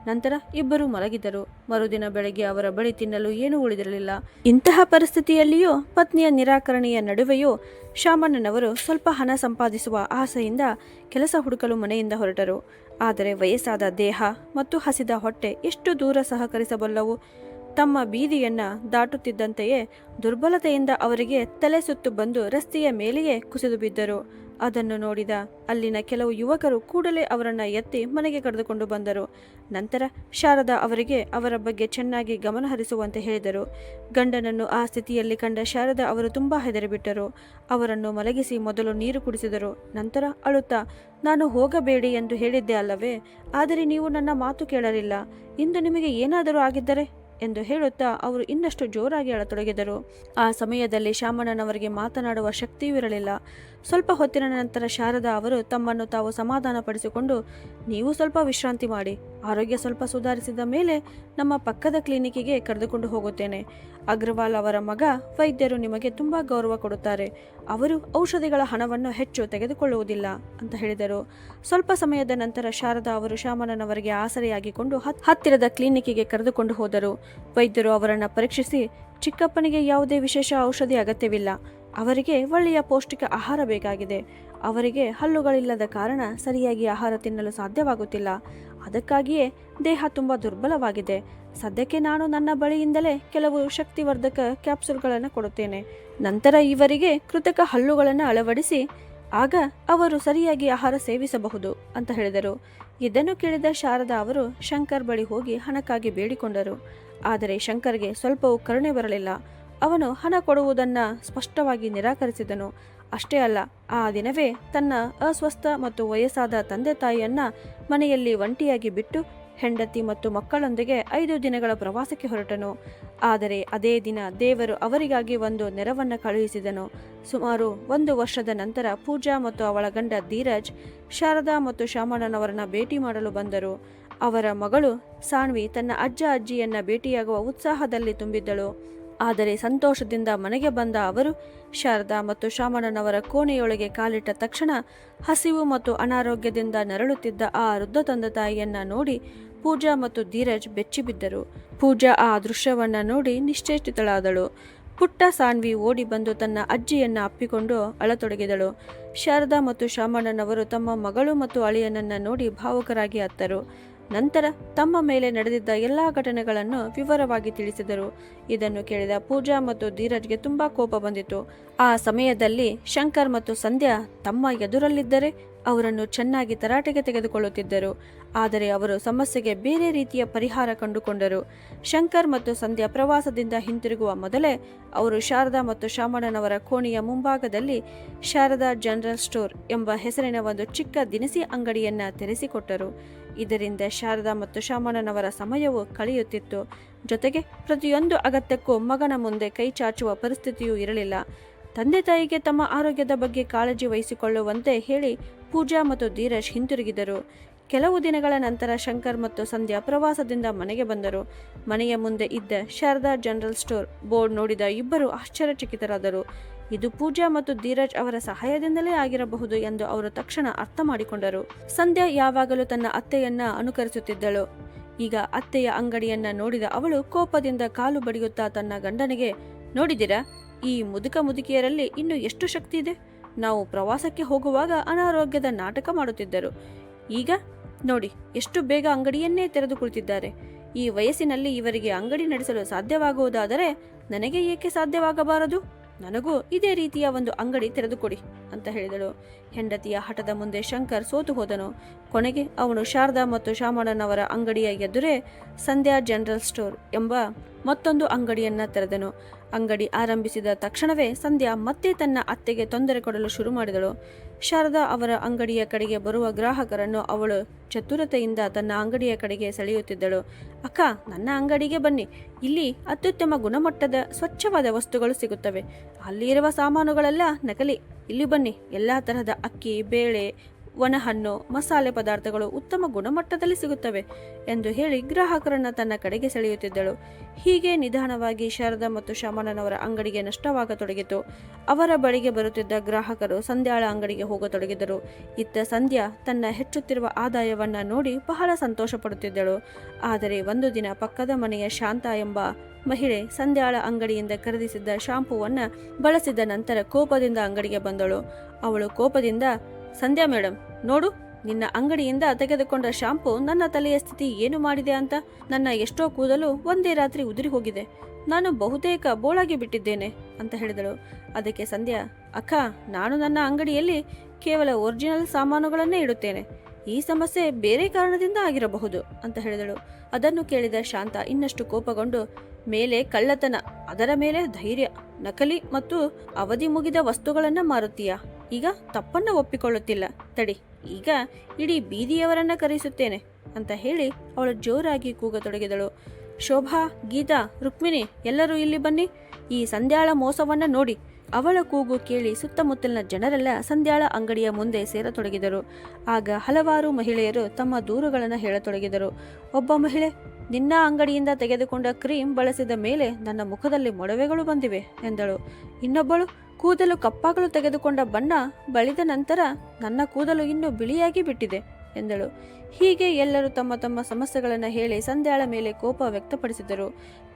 ನಂತರ ಇಬ್ಬರು ಮಲಗಿದರು. ಮರುದಿನ ಬೆಳಗ್ಗೆ ಅವರ ಬಳಿ ತಿನ್ನಲು ಏನೂ ಉಳಿದಿರಲಿಲ್ಲ. ಇಂತಹ ಪರಿಸ್ಥಿತಿಯಲ್ಲಿಯೂ ಪತ್ನಿಯ ನಿರಾಕರಣೆಯ ನಡುವೆಯೂ ಶಾಮಣ್ಣನವರು ಸ್ವಲ್ಪ ಹಣ ಸಂಪಾದಿಸುವ ಆಸೆಯಿಂದ ಕೆಲಸ ಹುಡುಕಲು ಮನೆಯಿಂದ ಹೊರಟರು. ಆದರೆ ವಯಸ್ಸಾದ ದೇಹ ಮತ್ತು ಹಸಿದ ಹೊಟ್ಟೆ ಎಷ್ಟು ದೂರ ಸಹಕರಿಸಬಲ್ಲವು? ತಮ್ಮ ಬೀದಿಯನ್ನ ದಾಟುತ್ತಿದ್ದಂತೆಯೇ ದುರ್ಬಲತೆಯಿಂದ ಅವರಿಗೆ ತಲೆ ಸುತ್ತು ಬಂದು ರಸ್ತೆಯ ಮೇಲೆಯೇ ಕುಸಿದು ಬಿದ್ದರು. ಅದನ್ನು ನೋಡಿದ ಅಲ್ಲಿನ ಕೆಲವು ಯುವಕರು ಕೂಡಲೇ ಅವರನ್ನು ಎತ್ತಿ ಮನೆಗೆ ಕರೆದುಕೊಂಡು ಬಂದರು. ನಂತರ ಶಾರದಾ ಅವರಿಗೆ ಅವರ ಬಗ್ಗೆ ಚೆನ್ನಾಗಿ ಗಮನ ಹರಿಸುವಂತೆ ಹೇಳಿದರು. ಗಂಡನನ್ನು ಆ ಸ್ಥಿತಿಯಲ್ಲಿ ಕಂಡ ಶಾರದಾ ಅವರು ತುಂಬ ಹೆದರಿಬಿಟ್ಟರು. ಅವರನ್ನು ಮಲಗಿಸಿ ಮೊದಲು ನೀರು ಕುಡಿಸಿದರು. ನಂತರ ಅಳುತ್ತಾ, ನಾನು ಹೋಗಬೇಡಿ ಎಂದು ಹೇಳಿದ್ದೆ ಅಲ್ಲವೇ? ಆದರೆ ನೀವು ನನ್ನ ಮಾತು ಕೇಳಲಿಲ್ಲ. ಇಂದು ನಿಮಗೆ ಏನಾದರೂ ಆಗಿದ್ದರೆ ಎಂದು ಹೇಳುತ್ತಾ ಅವರು ಇನ್ನಷ್ಟು ಜೋರಾಗಿ ಅಳತೊಡಗಿದರು. ಆ ಸಮಯದಲ್ಲಿ ಶಾಮಣ್ಣನವರಿಗೆ ಮಾತನಾಡುವ ಶಕ್ತಿಯೂ ಇರಲಿಲ್ಲ. ಸ್ವಲ್ಪ ಹೊತ್ತಿನ ನಂತರ ಶಾರದಾ ಅವರು ತಮ್ಮನ್ನು ತಾವು ಸಮಾಧಾನಪಡಿಸಿಕೊಂಡು, ನೀವು ಸ್ವಲ್ಪ ವಿಶ್ರಾಂತಿ ಮಾಡಿ, ಆರೋಗ್ಯ ಸ್ವಲ್ಪ ಸುಧಾರಿಸಿದ ಮೇಲೆ ನಮ್ಮ ಪಕ್ಕದ ಕ್ಲಿನಿಕ್ಕಿಗೆ ಕರೆದುಕೊಂಡು ಹೋಗುತ್ತೇನೆ. ಅಗ್ರವಾಲ್ ಅವರ ಮಗ ವೈದ್ಯರು ನಿಮಗೆ ತುಂಬ ಗೌರವ ಕೊಡುತ್ತಾರೆ. ಅವರು ಔಷಧಿಗಳ ಹಣವನ್ನು ಹೆಚ್ಚು ತೆಗೆದುಕೊಳ್ಳುವುದಿಲ್ಲ ಅಂತ ಹೇಳಿದರು. ಸ್ವಲ್ಪ ಸಮಯದ ನಂತರ ಶಾರದಾ ಅವರು ಶಾಮಣ್ಣನವರಿಗೆ ಆಸರೆಯಾಗಿಕೊಂಡು ಹತ್ತಿರದ ಕ್ಲಿನಿಕ್ಕಿಗೆ ಕರೆದುಕೊಂಡು ಹೋದರು. ವೈದ್ಯರು ಅವರನ್ನು ಪರೀಕ್ಷಿಸಿ, ಚಿಕ್ಕಪ್ಪನಿಗೆ ಯಾವುದೇ ವಿಶೇಷ ಔಷಧಿ ಅಗತ್ಯವಿಲ್ಲ. ಅವರಿಗೆ ಒಳ್ಳೆಯ ಪೌಷ್ಟಿಕ ಆಹಾರ ಬೇಕಾಗಿದೆ. ಅವರಿಗೆ ಹಲ್ಲುಗಳಿಲ್ಲದ ಕಾರಣ ಸರಿಯಾಗಿ ಆಹಾರ ತಿನ್ನಲು ಸಾಧ್ಯವಾಗುತ್ತಿಲ್ಲ. ಅದಕ್ಕಾಗಿಯೇ ದೇಹ ತುಂಬ ದುರ್ಬಲವಾಗಿದೆ. ಸದ್ಯಕ್ಕೆ ನಾನು ನನ್ನ ಬಳಿಯಿಂದಲೇ ಕೆಲವು ಶಕ್ತಿವರ್ಧಕ ಕ್ಯಾಪ್ಸೂಲ್ಗಳನ್ನು ಕೊಡುತ್ತೇನೆ. ನಂತರ ಇವರಿಗೆ ಕೃತಕ ಹಲ್ಲುಗಳನ್ನು ಅಳವಡಿಸಿ ಆಗ ಅವರು ಸರಿಯಾಗಿ ಆಹಾರ ಸೇವಿಸಬಹುದು ಅಂತ ಹೇಳಿದರು. ಇದನ್ನು ಕೇಳಿದ ಶಾರದಾ ಅವರು ಶಂಕರ್ ಬಳಿ ಹೋಗಿ ಹಣಕ್ಕಾಗಿ ಬೇಡಿಕೊಂಡರು. ಆದರೆ ಶಂಕರ್ಗೆ ಸ್ವಲ್ಪವೂ ಕರುಣೆ ಬರಲಿಲ್ಲ. ಅವನು ಹಣ ಕೊಡುವುದನ್ನು ಸ್ಪಷ್ಟವಾಗಿ ನಿರಾಕರಿಸಿದನು. ಅಷ್ಟೇ ಅಲ್ಲ, ಆ ದಿನವೇ ತನ್ನ ಅಸ್ವಸ್ಥ ಮತ್ತು ವಯಸ್ಸಾದ ತಂದೆ ತಾಯಿಯನ್ನ ಮನೆಯಲ್ಲಿ ಒಂಟಿಯಾಗಿ ಬಿಟ್ಟು ಹೆಂಡತಿ ಮತ್ತು ಮಕ್ಕಳೊಂದಿಗೆ 5 ದಿನಗಳ ಪ್ರವಾಸಕ್ಕೆ ಹೊರಟನು. ಆದರೆ ಅದೇ ದಿನ ದೇವರು ಅವರಿಗಾಗಿ ಒಂದು ನೆರವನ್ನು ಕಳುಹಿಸಿದನು. ಸುಮಾರು 1 ವರ್ಷದ ನಂತರ ಪೂಜಾ ಮತ್ತು ಅವಳ ಗಂಡ ಧೀರಜ್ ಶಾರದಾ ಮತ್ತು ಶಾಮಣ್ಣನವರನ್ನ ಭೇಟಿ ಮಾಡಲು ಬಂದರು. ಅವರ ಮಗಳು ಸಾನ್ವಿ ತನ್ನ ಅಜ್ಜ ಅಜ್ಜಿಯನ್ನ ಭೇಟಿಯಾಗುವ ಉತ್ಸಾಹದಲ್ಲಿ ತುಂಬಿದ್ದಳು. ಆದರೆ ಸಂತೋಷದಿಂದ ಮನೆಗೆ ಬಂದ ಅವರು ಶಾರದಾ ಮತ್ತು ಶಾಮಣ್ಣನವರ ಕೋಣೆಯೊಳಗೆ ಕಾಲಿಟ್ಟ ತಕ್ಷಣ ಹಸಿವು ಮತ್ತು ಅನಾರೋಗ್ಯದಿಂದ ನರಳುತ್ತಿದ್ದ ಆ ವೃದ್ಧ ತಂದೆ ತಾಯಿಯನ್ನ ನೋಡಿ ಪೂಜಾ ಮತ್ತು ಧೀರಜ್ ಬೆಚ್ಚಿಬಿದ್ದರು. ಪೂಜಾ ಆ ದೃಶ್ಯವನ್ನ ನೋಡಿ ನಿಶ್ಚೇಷ್ಟಿತಳಾದಳು. ಪುಟ್ಟ ಸಾನ್ವಿ ಓಡಿ ಬಂದು ತನ್ನ ಅಜ್ಜಿಯನ್ನ ಅಪ್ಪಿಕೊಂಡು ಅಳತೊಡಗಿದಳು. ಶಾರದಾ ಮತ್ತು ಶಾಮಣ್ಣನವರು ತಮ್ಮ ಮಗಳು ಮತ್ತು ಅಳಿಯನನ್ನ ನೋಡಿ ಭಾವುಕರಾಗಿ ಅತ್ತರು. ನಂತರ ತಮ್ಮ ಮೇಲೆ ನಡೆದಿದ್ದ ಎಲ್ಲ ಘಟನೆಗಳನ್ನು ವಿವರವಾಗಿ ತಿಳಿಸಿದರು. ಇದನ್ನು ಕೇಳಿದ ಪೂಜಾ ಮತ್ತು ಧೀರಜ್ಗೆ ತುಂಬಾ ಕೋಪ ಬಂದಿತು. ಆ ಸಮಯದಲ್ಲಿ ಶಂಕರ್ ಮತ್ತು ಸಂಧ್ಯಾ ತಮ್ಮ ಎದುರಲ್ಲಿದ್ದರೆ ಅವರನ್ನು ಚೆನ್ನಾಗಿ ತರಾಟೆಗೆ ತೆಗೆದುಕೊಳ್ಳುತ್ತಿದ್ದರು. ಆದರೆ ಅವರು ಸಮಸ್ಯೆಗೆ ಬೇರೆ ರೀತಿಯ ಪರಿಹಾರ ಕಂಡುಕೊಂಡರು. ಶಂಕರ್ ಮತ್ತು ಸಂಧ್ಯಾ ಪ್ರವಾಸದಿಂದ ಹಿಂತಿರುಗುವ ಮೊದಲೇ ಅವರು ಶಾರದಾ ಮತ್ತು ಶಾಮಣ್ಣನವರ ಕೋಣೆಯ ಮುಂಭಾಗದಲ್ಲಿ ಶಾರದಾ ಜನರಲ್ ಸ್ಟೋರ್ ಎಂಬ ಹೆಸರಿನ ಒಂದು ಚಿಕ್ಕ ದಿನಸಿ ಅಂಗಡಿಯನ್ನ ತೆರೆಸಿಕೊಟ್ಟರು. ಇದರಿಂದ ಶಾರದಾ ಮತ್ತು ಶಾಮಣ್ಣನವರ ಸಮಯವೂ ಕಳೆಯುತ್ತಿತ್ತು. ಜೊತೆಗೆ ಪ್ರತಿಯೊಂದು ಅಗತ್ಯಕ್ಕೂ ಮಗನ ಮುಂದೆ ಕೈ ಚಾಚುವ ಪರಿಸ್ಥಿತಿಯೂ ಇರಲಿಲ್ಲ. ತಂದೆ ತಾಯಿಗೆ ತಮ್ಮ ಆರೋಗ್ಯದ ಬಗ್ಗೆ ಕಾಳಜಿ ವಹಿಸಿಕೊಳ್ಳುವಂತೆ ಹೇಳಿ ಪೂಜಾ ಮತ್ತು ಧೀರಜ್ ಹಿಂತಿರುಗಿದರು. ಕೆಲವು ದಿನಗಳ ನಂತರ ಶಂಕರ್ ಮತ್ತು ಸಂಧ್ಯಾ ಪ್ರವಾಸದಿಂದ ಮನೆಗೆ ಬಂದರು. ಮನೆಯ ಮುಂದೆ ಇದ್ದ ಶಾರದಾ ಜನರಲ್ ಸ್ಟೋರ್ ಬೋರ್ಡ್ ನೋಡಿದ ಇಬ್ಬರು ಆಶ್ಚರ್ಯಚಕಿತರಾದರು. ಇದು ಪೂಜಾ ಮತ್ತು ಧೀರಜ್ ಅವರ ಸಹಾಯದಿಂದಲೇ ಆಗಿರಬಹುದು ಎಂದು ಅವರು ತಕ್ಷಣ ಅರ್ಥ ಮಾಡಿಕೊಂಡರು. ಸಂಧ್ಯಾ ಯಾವಾಗಲೂ ತನ್ನ ಅತ್ತೆಯನ್ನ ಅನುಕರಿಸುತ್ತಿದ್ದಳು. ಈಗ ಅತ್ತೆಯ ಅಂಗಡಿಯನ್ನ ನೋಡಿದ ಅವಳು ಕೋಪದಿಂದ ಕಾಲು ಬಡಿಯುತ್ತಾ ತನ್ನ ಗಂಡನಿಗೆ, ನೋಡಿದಿರಾ, ಈ ಮುದುಕಿಯರಲ್ಲಿ ಇನ್ನು ಎಷ್ಟು ಶಕ್ತಿ ಇದೆ. ನಾವು ಪ್ರವಾಸಕ್ಕೆ ಹೋಗುವಾಗ ಅನಾರೋಗ್ಯದ ನಾಟಕ ಮಾಡುತ್ತಿದ್ದರು. ಈಗ ನೋಡಿ ಎಷ್ಟು ಬೇಗ ಅಂಗಡಿಯನ್ನೇ ತೆರೆದು ಕುಳಿತಿದ್ದಾರೆ. ಈ ವಯಸ್ಸಿನಲ್ಲಿ ಇವರಿಗೆ ಅಂಗಡಿ ನಡೆಸಲು ಸಾಧ್ಯವಾಗುವುದಾದರೆ ನನಗೆ ಏಕೆ ಸಾಧ್ಯವಾಗಬಾರದು? ನನಗೂ ಇದೇ ರೀತಿಯ ಒಂದು ಅಂಗಡಿ ತೆರೆದುಕೊಡಿ ಅಂತ ಹೇಳಿದಳು. ಹೆಂಡತಿಯ ಹಠದ ಮುಂದೆ ಶಂಕರ್ ಸೋತು ಹೋದನು. ಕೊನೆಗೆ ಅವನು ಶಾರದಾ ಮತ್ತು ಶಾಮಣ್ಣನವರ ಅಂಗಡಿಯ ಎದುರೇ ಸಂಧ್ಯಾ ಜನರಲ್ ಸ್ಟೋರ್ ಎಂಬ ಮತ್ತೊಂದು ಅಂಗಡಿಯನ್ನ ತೆರೆದನು. ಅಂಗಡಿ ಆರಂಭಿಸಿದ ತಕ್ಷಣವೇ ಸಂಧ್ಯಾ ಮತ್ತೆ ತನ್ನ ಅತ್ತೆಗೆ ತೊಂದರೆ ಕೊಡಲು ಶುರು ಮಾಡಿದಳು. ಶಾರದಾ ಅವರ ಅಂಗಡಿಯ ಕಡೆಗೆ ಬರುವ ಗ್ರಾಹಕರನ್ನು ಅವಳು ಚತುರತೆಯಿಂದ ತನ್ನ ಅಂಗಡಿಯ ಕಡೆಗೆ ಸೆಳೆಯುತ್ತಿದ್ದಳು. ಅಕ್ಕ, ನನ್ನ ಅಂಗಡಿಗೆ ಬನ್ನಿ, ಇಲ್ಲಿ ಅತ್ಯುತ್ತಮ ಗುಣಮಟ್ಟದ ಸ್ವಚ್ಛವಾದ ವಸ್ತುಗಳು ಸಿಗುತ್ತವೆ. ಅಲ್ಲಿರುವ ಸಾಮಾನುಗಳೆಲ್ಲ ನಕಲಿ. ಇಲ್ಲಿ ಬನ್ನಿ, ಎಲ್ಲ ತರಹದ ಅಕ್ಕಿ, ಬೇಳೆ, ಒಣಹಣ್ಣು, ಮಸಾಲೆ ಪದಾರ್ಥಗಳು ಉತ್ತಮ ಗುಣಮಟ್ಟದಲ್ಲಿ ಸಿಗುತ್ತವೆ ಎಂದು ಹೇಳಿ ಗ್ರಾಹಕರನ್ನ ತನ್ನ ಕಡೆಗೆ ಸೆಳೆಯುತ್ತಿದ್ದಳು. ಹೀಗೆ ನಿಧಾನವಾಗಿ ಶಾರದಾ ಮತ್ತು ಶಾಮಣ್ಣನವರ ಅಂಗಡಿಗೆ ನಷ್ಟವಾಗತೊಡಗಿತು. ಅವರ ಬಳಿಗೆ ಬರುತ್ತಿದ್ದ ಗ್ರಾಹಕರು ಸಂಧ್ಯಾಳ ಅಂಗಡಿಗೆ ಹೋಗತೊಡಗಿದರು. ಇತ್ತ ಸಂಧ್ಯಾ ತನ್ನ ಹೆಚ್ಚುತ್ತಿರುವ ಆದಾಯವನ್ನ ನೋಡಿ ಬಹಳ ಸಂತೋಷ ಪಡುತ್ತಿದ್ದಳು. ಆದರೆ ಒಂದು ದಿನ ಪಕ್ಕದ ಮನೆಯ ಶಾಂತ ಎಂಬ ಮಹಿಳೆ ಸಂಧ್ಯಾಳ ಅಂಗಡಿಯಿಂದ ಖರೀದಿಸಿದ್ದ ಶಾಂಪೂವನ್ನ ಬಳಸಿದ ನಂತರ ಕೋಪದಿಂದ ಅಂಗಡಿಗೆ ಬಂದಳು. ಅವಳು ಕೋಪದಿಂದ, ಸಂಧ್ಯಾ ಮೇಡಮ್, ನೋಡು, ನಿನ್ನ ಅಂಗಡಿಯಿಂದ ತೆಗೆದುಕೊಂಡ ಶಾಂಪೂ ನನ್ನ ತಲೆಯ ಸ್ಥಿತಿ ಏನು ಮಾಡಿದೆ ಅಂತ. ನನ್ನ ಎಷ್ಟೋ ಕೂದಲು ಒಂದೇ ರಾತ್ರಿ ಉದುರಿ ಹೋಗಿದೆ. ನಾನು ಬಹುತೇಕ ಬೋಳಾಗಿ ಬಿಟ್ಟಿದ್ದೇನೆ ಅಂತ ಹೇಳಿದಳು. ಅದಕ್ಕೆ ಸಂಧ್ಯಾ, ಅಕ್ಕ, ನಾನು ನನ್ನ ಅಂಗಡಿಯಲ್ಲಿ ಕೇವಲ ಒರಿಜಿನಲ್ ಸಾಮಾನುಗಳನ್ನೇ ಇಡುತ್ತೇನೆ. ಈ ಸಮಸ್ಯೆ ಬೇರೆ ಕಾರಣದಿಂದ ಆಗಿರಬಹುದು ಅಂತ ಹೇಳಿದಳು. ಅದನ್ನು ಕೇಳಿದ ಶಾಂತ ಇನ್ನಷ್ಟು ಕೋಪಗೊಂಡು, ಮೇಲೆ ಕಳ್ಳತನ, ಅದರ ಮೇಲೆ ಧೈರ್ಯ, ನಕಲಿ ಮತ್ತು ಅವಧಿ ಮುಗಿದ ವಸ್ತುಗಳನ್ನ ಮಾರುತ್ತೀಯಾ? ಈಗ ತಪ್ಪನ್ನ ಒಪ್ಪಿಕೊಳ್ಳುತ್ತಿಲ್ಲ, ತಡಿ, ಈಗ ಇಡೀ ಬೀದಿಯವರನ್ನ ಕರೆಸುತ್ತೇನೆ ಅಂತ ಹೇಳಿ ಅವಳು ಜೋರಾಗಿ ಕೂಗತೊಡಗಿದಳು. ಶೋಭಾ, ಗೀತಾ, ರುಕ್ಮಿಣಿ, ಎಲ್ಲರೂ ಇಲ್ಲಿ ಬನ್ನಿ, ಈ ಸಂಧ್ಯಾಳ ಮೋಸವನ್ನ ನೋಡಿ. ಅವಳ ಕೂಗು ಕೇಳಿ ಸುತ್ತಮುತ್ತಲಿನ ಜನರೆಲ್ಲ ಸಂಧ್ಯಾಳ ಅಂಗಡಿಯ ಮುಂದೆ ಸೇರತೊಡಗಿದರು. ಆಗ ಹಲವಾರು ಮಹಿಳೆಯರು ತಮ್ಮ ದೂರುಗಳನ್ನು ಹೇಳತೊಡಗಿದರು. ಒಬ್ಬ ಮಹಿಳೆ, ನಿನ್ನ ಅಂಗಡಿಯಿಂದ ತೆಗೆದುಕೊಂಡ ಕ್ರೀಮ್ ಬಳಸಿದ ಮೇಲೆ ನನ್ನ ಮುಖದಲ್ಲಿ ಮೊಡವೆಗಳು ಬಂದಿವೆ ಎಂದಳು. ಇನ್ನೊಬ್ಬಳು, ಕೂದಲು ಕಪ್ಪಾಗಲು ತೆಗೆದುಕೊಂಡ ಬಣ್ಣ ಬಳಿದ ನಂತರ ನನ್ನ ಕೂದಲು ಇನ್ನೂ ಬಿಳಿಯಾಗಿ ಬಿಟ್ಟಿದೆ ಎಂದಳು. ಹೀಗೆ ಎಲ್ಲರೂ ತಮ್ಮ ತಮ್ಮ ಸಮಸ್ಯೆಗಳನ್ನು ಹೇಳಿ ಸಂಧ್ಯಾಳ ಮೇಲೆ ಕೋಪ ವ್ಯಕ್ತಪಡಿಸಿದರು.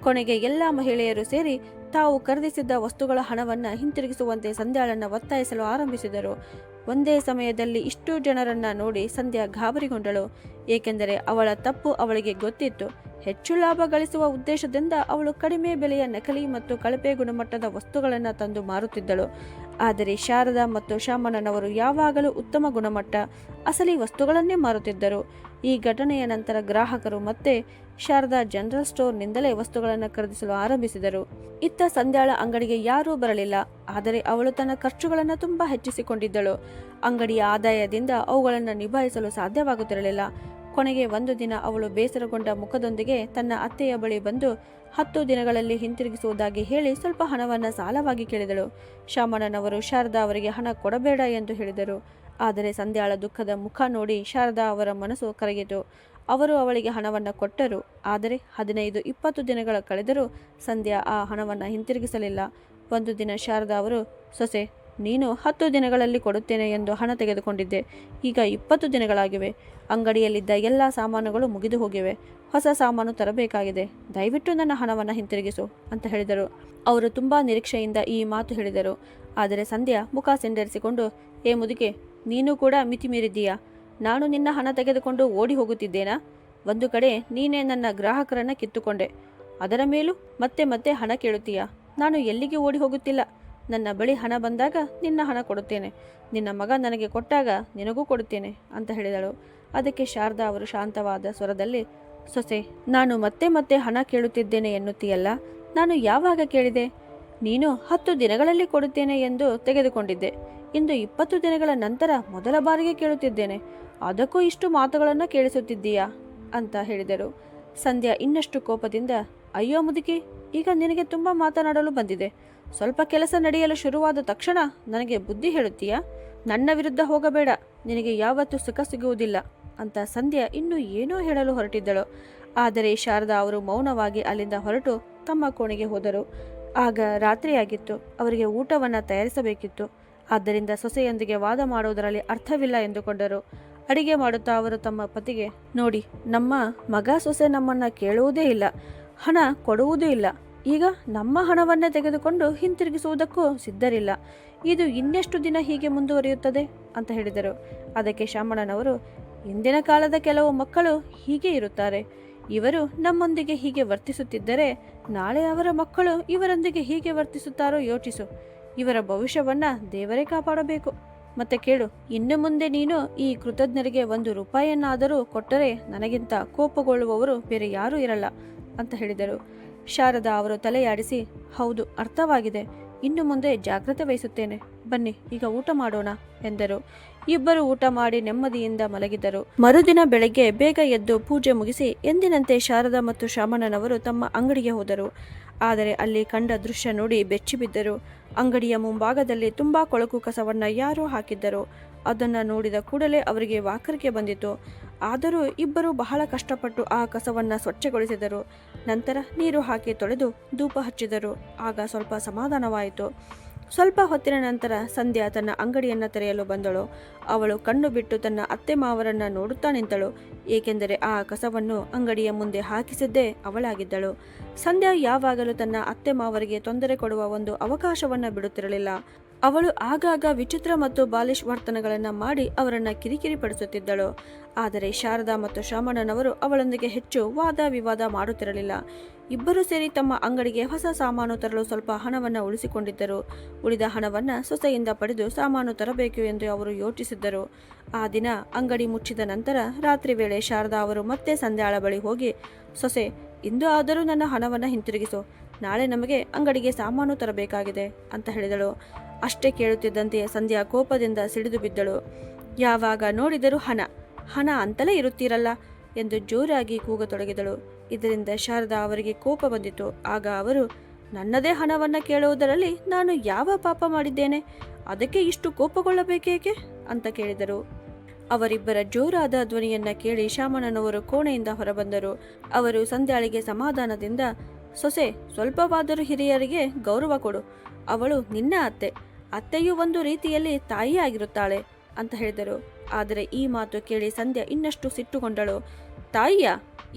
ಕೊನೆಗೆ ಎಲ್ಲ ಮಹಿಳೆಯರು ಸೇರಿ ತಾವು ಖರೀದಿಸಿದ್ದ ವಸ್ತುಗಳ ಹಣವನ್ನು ಹಿಂತಿರುಗಿಸುವಂತೆ ಸಂಧ್ಯಾಳನ್ನು ಒತ್ತಾಯಿಸಲು ಆರಂಭಿಸಿದರು. ಒಂದೇ ಸಮಯದಲ್ಲಿ ಇಷ್ಟು ಜನರನ್ನ ನೋಡಿ ಸಂಧ್ಯಾ ಗಾಬರಿಗೊಂಡಳು. ಏಕೆಂದರೆ ಅವಳ ತಪ್ಪು ಅವಳಿಗೆ ಗೊತ್ತಿತ್ತು. ಹೆಚ್ಚು ಲಾಭ ಗಳಿಸುವ ಉದ್ದೇಶದಿಂದ ಅವಳು ಕಡಿಮೆ ಬೆಲೆಯ ನಕಲಿ ಮತ್ತು ಕಳಪೆ ಗುಣಮಟ್ಟದ ವಸ್ತುಗಳನ್ನು ತಂದು ಮಾರುತ್ತಿದ್ದಳು. ಆದರೆ ಶಾರದಾ ಮತ್ತು ಶಾಮಣ್ಣನವರು ಯಾವಾಗಲೂ ಉತ್ತಮ ಗುಣಮಟ್ಟ ಅಸಲಿ ವಸ್ತುಗಳನ್ನೇ ಮಾರುತ್ತಿದ್ದರು. ಈ ಘಟನೆಯ ನಂತರ ಗ್ರಾಹಕರು ಮತ್ತೆ ಶಾರದಾ ಜನರಲ್ ಸ್ಟೋರ್ನಿಂದಲೇ ವಸ್ತುಗಳನ್ನು ಖರೀದಿಸಲು ಆರಂಭಿಸಿದರು. ಇತ್ತ ಸಂಧ್ಯಾಳ ಅಂಗಡಿಗೆ ಯಾರೂ ಬರಲಿಲ್ಲ. ಆದರೆ ಅವಳು ತನ್ನ ಖರ್ಚುಗಳನ್ನು ತುಂಬಾ ಹೆಚ್ಚಿಸಿಕೊಂಡಿದ್ದಳು. ಅಂಗಡಿಯ ಆದಾಯದಿಂದ ಅವುಗಳನ್ನು ನಿಭಾಯಿಸಲು ಸಾಧ್ಯವಾಗುತ್ತಿರಲಿಲ್ಲ. ಕೊನೆಗೆ ಒಂದು ದಿನ ಅವಳು ಬೇಸರಗೊಂಡ ಮುಖದೊಂದಿಗೆ ತನ್ನ ಅತ್ತೆಯ ಬಳಿ ಬಂದು 10 ದಿನಗಳಲ್ಲಿ ಹಿಂತಿರುಗಿಸುವುದಾಗಿ ಹೇಳಿ ಸ್ವಲ್ಪ ಹಣವನ್ನು ಸಾಲವಾಗಿ ಕೇಳಿದಳು. ಶಾಮಣ್ಣನವರು ಶಾರದಾ ಅವರಿಗೆ ಹಣ ಕೊಡಬೇಡ ಎಂದು ಹೇಳಿದರು. ಆದರೆ ಸಂಧ್ಯಾಳ ದುಃಖದ ಮುಖ ನೋಡಿ ಶಾರದಾ ಅವರ ಮನಸ್ಸು ಕರಗಿತು. ಅವರು ಅವಳಿಗೆ ಹಣವನ್ನು ಕೊಟ್ಟರು. ಆದರೆ 15-20 ದಿನಗಳ ಕಳೆದರೂ ಸಂಧ್ಯಾ ಆ ಹಣವನ್ನು ಹಿಂತಿರುಗಿಸಲಿಲ್ಲ. ಒಂದು ದಿನ ಶಾರದಾ ಅವರು, ಸೊಸೆ, ನೀನು 10 ದಿನಗಳಲ್ಲಿ ಕೊಡುತ್ತೇನೆ ಎಂದು ಹಣ ತೆಗೆದುಕೊಂಡಿದ್ದೆ. ಈಗ 20 ದಿನಗಳಾಗಿವೆ. ಅಂಗಡಿಯಲ್ಲಿದ್ದ ಎಲ್ಲ ಸಾಮಾನುಗಳು ಮುಗಿದು ಹೋಗಿವೆ. ಹೊಸ ಸಾಮಾನು ತರಬೇಕಾಗಿದೆ. ದಯವಿಟ್ಟು ನನ್ನ ಹಣವನ್ನು ಹಿಂತಿರುಗಿಸು ಅಂತ ಹೇಳಿದರು. ಅವರು ತುಂಬಾ ನಿರೀಕ್ಷೆಯಿಂದ ಈ ಮಾತು ಹೇಳಿದರು. ಆದರೆ ಸಂಧ್ಯಾ ಮುಖ ಸಿಂಡರಿಸಿಕೊಂಡು, ಏ ಮುದುಕೆ, ನೀನು ಕೂಡ ಮಿತಿ ಮೀರಿದ್ದೀಯಾ? ನಾನು ನಿನ್ನ ಹಣ ತೆಗೆದುಕೊಂಡು ಓಡಿ ಹೋಗುತ್ತಿದ್ದೇನಾ? ಒಂದು ಕಡೆ ನೀನೇ ನನ್ನ ಗ್ರಾಹಕರನ್ನ ಕಿತ್ತುಕೊಂಡೆ. ಅದರ ಮೇಲೂ ಮತ್ತೆ ಮತ್ತೆ ಹಣ ಕೇಳುತ್ತೀಯಾ? ನಾನು ಎಲ್ಲಿಗೆ ಓಡಿ ಹೋಗುತ್ತಿಲ್ಲ. ನನ್ನ ಬಳಿ ಹಣ ಬಂದಾಗ ನಿನ್ನ ಹಣ ಕೊಡುತ್ತೇನೆ. ನಿನ್ನ ಮಗ ನನಗೆ ಕೊಟ್ಟಾಗ ನಿನಗೂ ಕೊಡುತ್ತೇನೆ ಅಂತ ಹೇಳಿದಳು. ಅದಕ್ಕೆ ಶಾರದಾ ಅವರು ಶಾಂತವಾದ ಸ್ವರದಲ್ಲಿ, ಸೊಸೆ, ನಾನು ಮತ್ತೆ ಮತ್ತೆ ಹಣ ಕೇಳುತ್ತಿದ್ದೇನೆ ಎನ್ನುತ್ತೀಯಲ್ಲ, ನಾನು ಯಾವಾಗ ಕೇಳಿದೆ? ನೀನು 10 ದಿನಗಳಲ್ಲಿ ಕೊಡುತ್ತೇನೆ ಎಂದು ತೆಗೆದುಕೊಂಡಿದ್ದೆ. ಇಂದು 20 ದಿನಗಳ ನಂತರ ಮೊದಲ ಬಾರಿಗೆ ಕೇಳುತ್ತಿದ್ದೇನೆ. ಅದಕ್ಕೂ ಇಷ್ಟು ಮಾತುಗಳನ್ನು ಕೇಳಿಸುತ್ತಿದ್ದೀಯಾ ಅಂತ ಹೇಳಿದರು. ಸಂಧ್ಯಾ ಇನ್ನಷ್ಟು ಕೋಪದಿಂದ, ಅಯ್ಯೋ ಮುದುಕಿ, ಈಗ ನಿನಗೆ ತುಂಬ ಮಾತನಾಡಲು ಬಂದಿದೆ. ಸ್ವಲ್ಪ ಕೆಲಸ ನಡೆಯಲು ಶುರುವಾದ ತಕ್ಷಣ ನನಗೆ ಬುದ್ಧಿ ಹೇಳುತ್ತೀಯಾ? ನನ್ನ ವಿರುದ್ಧ ಹೋಗಬೇಡ, ನಿನಗೆ ಯಾವತ್ತೂ ಸುಖ ಸಿಗುವುದಿಲ್ಲ ಅಂತ ಸಂಧ್ಯಾ ಇನ್ನೂ ಏನೋ ಹೇಳಲು ಹೊರಟಿದ್ದಳು. ಆದರೆ ಶಾರದಾ ಅವರು ಮೌನವಾಗಿ ಅಲ್ಲಿಂದ ಹೊರಟು ತಮ್ಮ ಕೋಣೆಗೆ ಹೋದರು. ಆಗ ರಾತ್ರಿಯಾಗಿತ್ತು. ಅವರಿಗೆ ಊಟವನ್ನು ತಯಾರಿಸಬೇಕಿತ್ತು. ಆದ್ದರಿಂದ ಸೊಸೆಯೊಂದಿಗೆ ವಾದ ಮಾಡುವುದರಲ್ಲಿ ಅರ್ಥವಿಲ್ಲ ಎಂದುಕೊಂಡರು. ಅಡಿಗೆ ಮಾಡುತ್ತಾ ಅವರು ತಮ್ಮ ಪತಿಗೆ, ನೋಡಿ, ನಮ್ಮ ಮಗ ಸೊಸೆ ನಮ್ಮನ್ನು ಕೇಳುವುದೇ ಇಲ್ಲ, ಹಣ ಕೊಡುವುದೂ ಇಲ್ಲ, ಈಗ ನಮ್ಮ ಹಣವನ್ನೇ ತೆಗೆದುಕೊಂಡು ಹಿಂತಿರುಗಿಸುವುದಕ್ಕೂ ಸಿದ್ಧರಿಲ್ಲ. ಇದು ಇನ್ನೆಷ್ಟು ದಿನ ಹೀಗೆ ಮುಂದುವರಿಯುತ್ತದೆ ಅಂತ ಹೇಳಿದರು. ಅದಕ್ಕೆ ಶಾಮಣ್ಣನವರು, ಇಂದಿನ ಕಾಲದ ಕೆಲವು ಮಕ್ಕಳು ಹೀಗೆ ಇರುತ್ತಾರೆ. ಇವರು ನಮ್ಮೊಂದಿಗೆ ಹೀಗೆ ವರ್ತಿಸುತ್ತಿದ್ದರೆ ನಾಳೆ ಅವರ ಮಕ್ಕಳು ಇವರೊಂದಿಗೆ ಹೀಗೆ ವರ್ತಿಸುತ್ತಾರೋ ಯೋಚಿಸು. ಇವರ ಭವಿಷ್ಯವನ್ನ ದೇವರೇ ಕಾಪಾಡಬೇಕು. ಮತ್ತೆ ಕೇಳು, ಇನ್ನು ಮುಂದೆ ನೀನು ಈ ಕೃತಜ್ಞರಿಗೆ 1 ರೂಪಾಯಿಯನ್ನಾದರೂ ಕೊಟ್ಟರೆ ನನಗಿಂತ ಕೋಪಗೊಳ್ಳುವವರು ಬೇರೆ ಯಾರೂ ಇರಲ್ಲ ಅಂತ ಹೇಳಿದರು. ಶಾರದಾ ಅವರು ತಲೆಯಾಡಿಸಿ, ಹೌದು, ಅರ್ಥವಾಗಿದೆ, ಇನ್ನು ಮುಂದೆ ಜಾಗ್ರತೆ ವಹಿಸುತ್ತೇನೆ, ಬನ್ನಿ ಈಗ ಊಟ ಮಾಡೋಣ ಎಂದರು. ಇಬ್ಬರು ಊಟ ಮಾಡಿ ನೆಮ್ಮದಿಯಿಂದ ಮಲಗಿದರು. ಮರುದಿನ ಬೆಳಗ್ಗೆ ಬೇಗ ಎದ್ದು ಪೂಜೆ ಮುಗಿಸಿ ಎಂದಿನಂತೆ ಶಾರದಾ ಮತ್ತು ಶಾಮಣ್ಣನವರು ತಮ್ಮ ಅಂಗಡಿಗೆ ಹೋದರು. ಆದರೆ ಅಲ್ಲಿ ಕಂಡ ದೃಶ್ಯ ನೋಡಿ ಬೆಚ್ಚಿಬಿದ್ದರು. ಅಂಗಡಿಯ ಮುಂಭಾಗದಲ್ಲಿ ತುಂಬಾ ಕೊಳಕು ಕಸವನ್ನ ಯಾರೋ ಹಾಕಿದ್ದರು. ಅದನ್ನು ನೋಡಿದ ಕೂಡಲೇ ಅವರಿಗೆ ವಾಕರಿಕೆ ಬಂದಿತು. ಆದರೂ ಇಬ್ಬರು ಬಹಳ ಕಷ್ಟಪಟ್ಟು ಆ ಕಸವನ್ನು ಸ್ವಚ್ಛಗೊಳಿಸಿದರು. ನಂತರ ನೀರು ಹಾಕಿ ತೊಳೆದು ಧೂಪ ಹಚ್ಚಿದರು. ಆಗ ಸ್ವಲ್ಪ ಸಮಾಧಾನವಾಯಿತು. ಸ್ವಲ್ಪ ಹೊತ್ತಿನ ನಂತರ ಸಂಧ್ಯಾ ತನ್ನ ಅಂಗಡಿಯನ್ನು ತೆರೆಯಲು ಬಂದಳು. ಅವಳು ಕಣ್ಣು ಬಿಟ್ಟು ತನ್ನ ಅತ್ತೆ ಮಾವರನ್ನ ನೋಡುತ್ತಾ ನಿಂತಳು. ಏಕೆಂದರೆ ಆ ಕಸವನ್ನು ಅಂಗಡಿಯ ಮುಂದೆ ಹಾಕಿಸಿದ್ದೇ ಅವಳಾಗಿದ್ದಳು. ಸಂಧ್ಯಾ ಯಾವಾಗಲೂ ತನ್ನ ಅತ್ತೆ ಮಾವರಿಗೆ ತೊಂದರೆ ಕೊಡುವ ಒಂದು ಅವಕಾಶವನ್ನ ಬಿಡುತ್ತಿರಲಿಲ್ಲ. ಅವಳು ಆಗಾಗ ವಿಚಿತ್ರ ಮತ್ತು ಬಾಲಿಶ್ ವರ್ತನೆಗಳನ್ನು ಮಾಡಿ ಅವರನ್ನ ಕಿರಿಕಿರಿ ಪಡಿಸುತ್ತಿದ್ದಳು. ಆದರೆ ಶಾರದಾ ಮತ್ತು ಶಾಮಣ್ಣನವರು ಅವಳೊಂದಿಗೆ ಹೆಚ್ಚು ವಾದ ವಿವಾದ ಮಾಡುತ್ತಿರಲಿಲ್ಲ. ಇಬ್ಬರು ಸೇರಿ ತಮ್ಮ ಅಂಗಡಿಗೆ ಹೊಸ ಸಾಮಾನು ತರಲು ಸ್ವಲ್ಪ ಹಣವನ್ನು ಉಳಿಸಿಕೊಂಡಿದ್ದರು. ಉಳಿದ ಹಣವನ್ನು ಸೊಸೆಯಿಂದ ಪಡೆದು ಸಾಮಾನು ತರಬೇಕು ಎಂದು ಅವರು ಯೋಚಿಸಿದ್ದರು. ಆ ದಿನ ಅಂಗಡಿ ಮುಚ್ಚಿದ ನಂತರ ರಾತ್ರಿ ವೇಳೆ ಶಾರದಾ ಅವರು ಮತ್ತೆ ಸಂಧ್ಯಾಳ ಬಳಿ ಹೋಗಿ, ಸೊಸೆ, ಇಂದು ಆದರೂ ನನ್ನ ಹಣವನ್ನು ಹಿಂತಿರುಗಿಸು, ನಾಳೆ ನಮಗೆ ಅಂಗಡಿಗೆ ಸಾಮಾನು ತರಬೇಕಾಗಿದೆ ಅಂತ ಹೇಳಿದಳು. ಅಷ್ಟೇ ಕೇಳುತ್ತಿದ್ದಂತೆಯೇ ಸಂಧ್ಯಾ ಕೋಪದಿಂದ ಸಿಡಿದು ಬಿದ್ದಳು. ಯಾವಾಗ ನೋಡಿದರೂ ಹಣ ಹಣ ಅಂತಲೇ ಇರುತ್ತೀರಲ್ಲ ಎಂದು ಜೋರಾಗಿ ಕೂಗತೊಡಗಿದಳು. ಇದರಿಂದ ಶಾರದಾ ಅವರಿಗೆ ಕೋಪ ಬಂದಿತು. ಆಗ ಅವರು, ನನ್ನದೇ ಹಣವನ್ನು ಕೇಳುವುದರಲ್ಲಿ ನಾನು ಯಾವ ಪಾಪ ಮಾಡಿದ್ದೇನೆ, ಅದಕ್ಕೆ ಇಷ್ಟು ಕೋಪಗೊಳ್ಳಬೇಕೇಕೆ ಅಂತ ಕೇಳಿದರು. ಅವರಿಬ್ಬರ ಜೋರಾದ ಧ್ವನಿಯನ್ನ ಕೇಳಿ ಶಾಮಣ್ಣನವರು ಕೋಣೆಯಿಂದ ಹೊರಬಂದರು. ಅವರು ಸಂಧ್ಯಾಳಿಗೆ ಸಮಾಧಾನದಿಂದ, ಸೊಸೆ, ಸ್ವಲ್ಪವಾದರೂ ಹಿರಿಯರಿಗೆ ಗೌರವ ಕೊಡು, ಅವಳು ನಿನ್ನ ಅತ್ತೆಯೂ ಒಂದು ರೀತಿಯಲ್ಲಿ ತಾಯಿ ಆಗಿರುತ್ತಾಳೆ ಅಂತ ಹೇಳಿದರು. ಆದರೆ ಈ ಮಾತು ಕೇಳಿ ಸಂಧ್ಯಾ ಇನ್ನಷ್ಟು ಸಿಟ್ಟುಕೊಂಡಳು. ತಾಯಿಯ?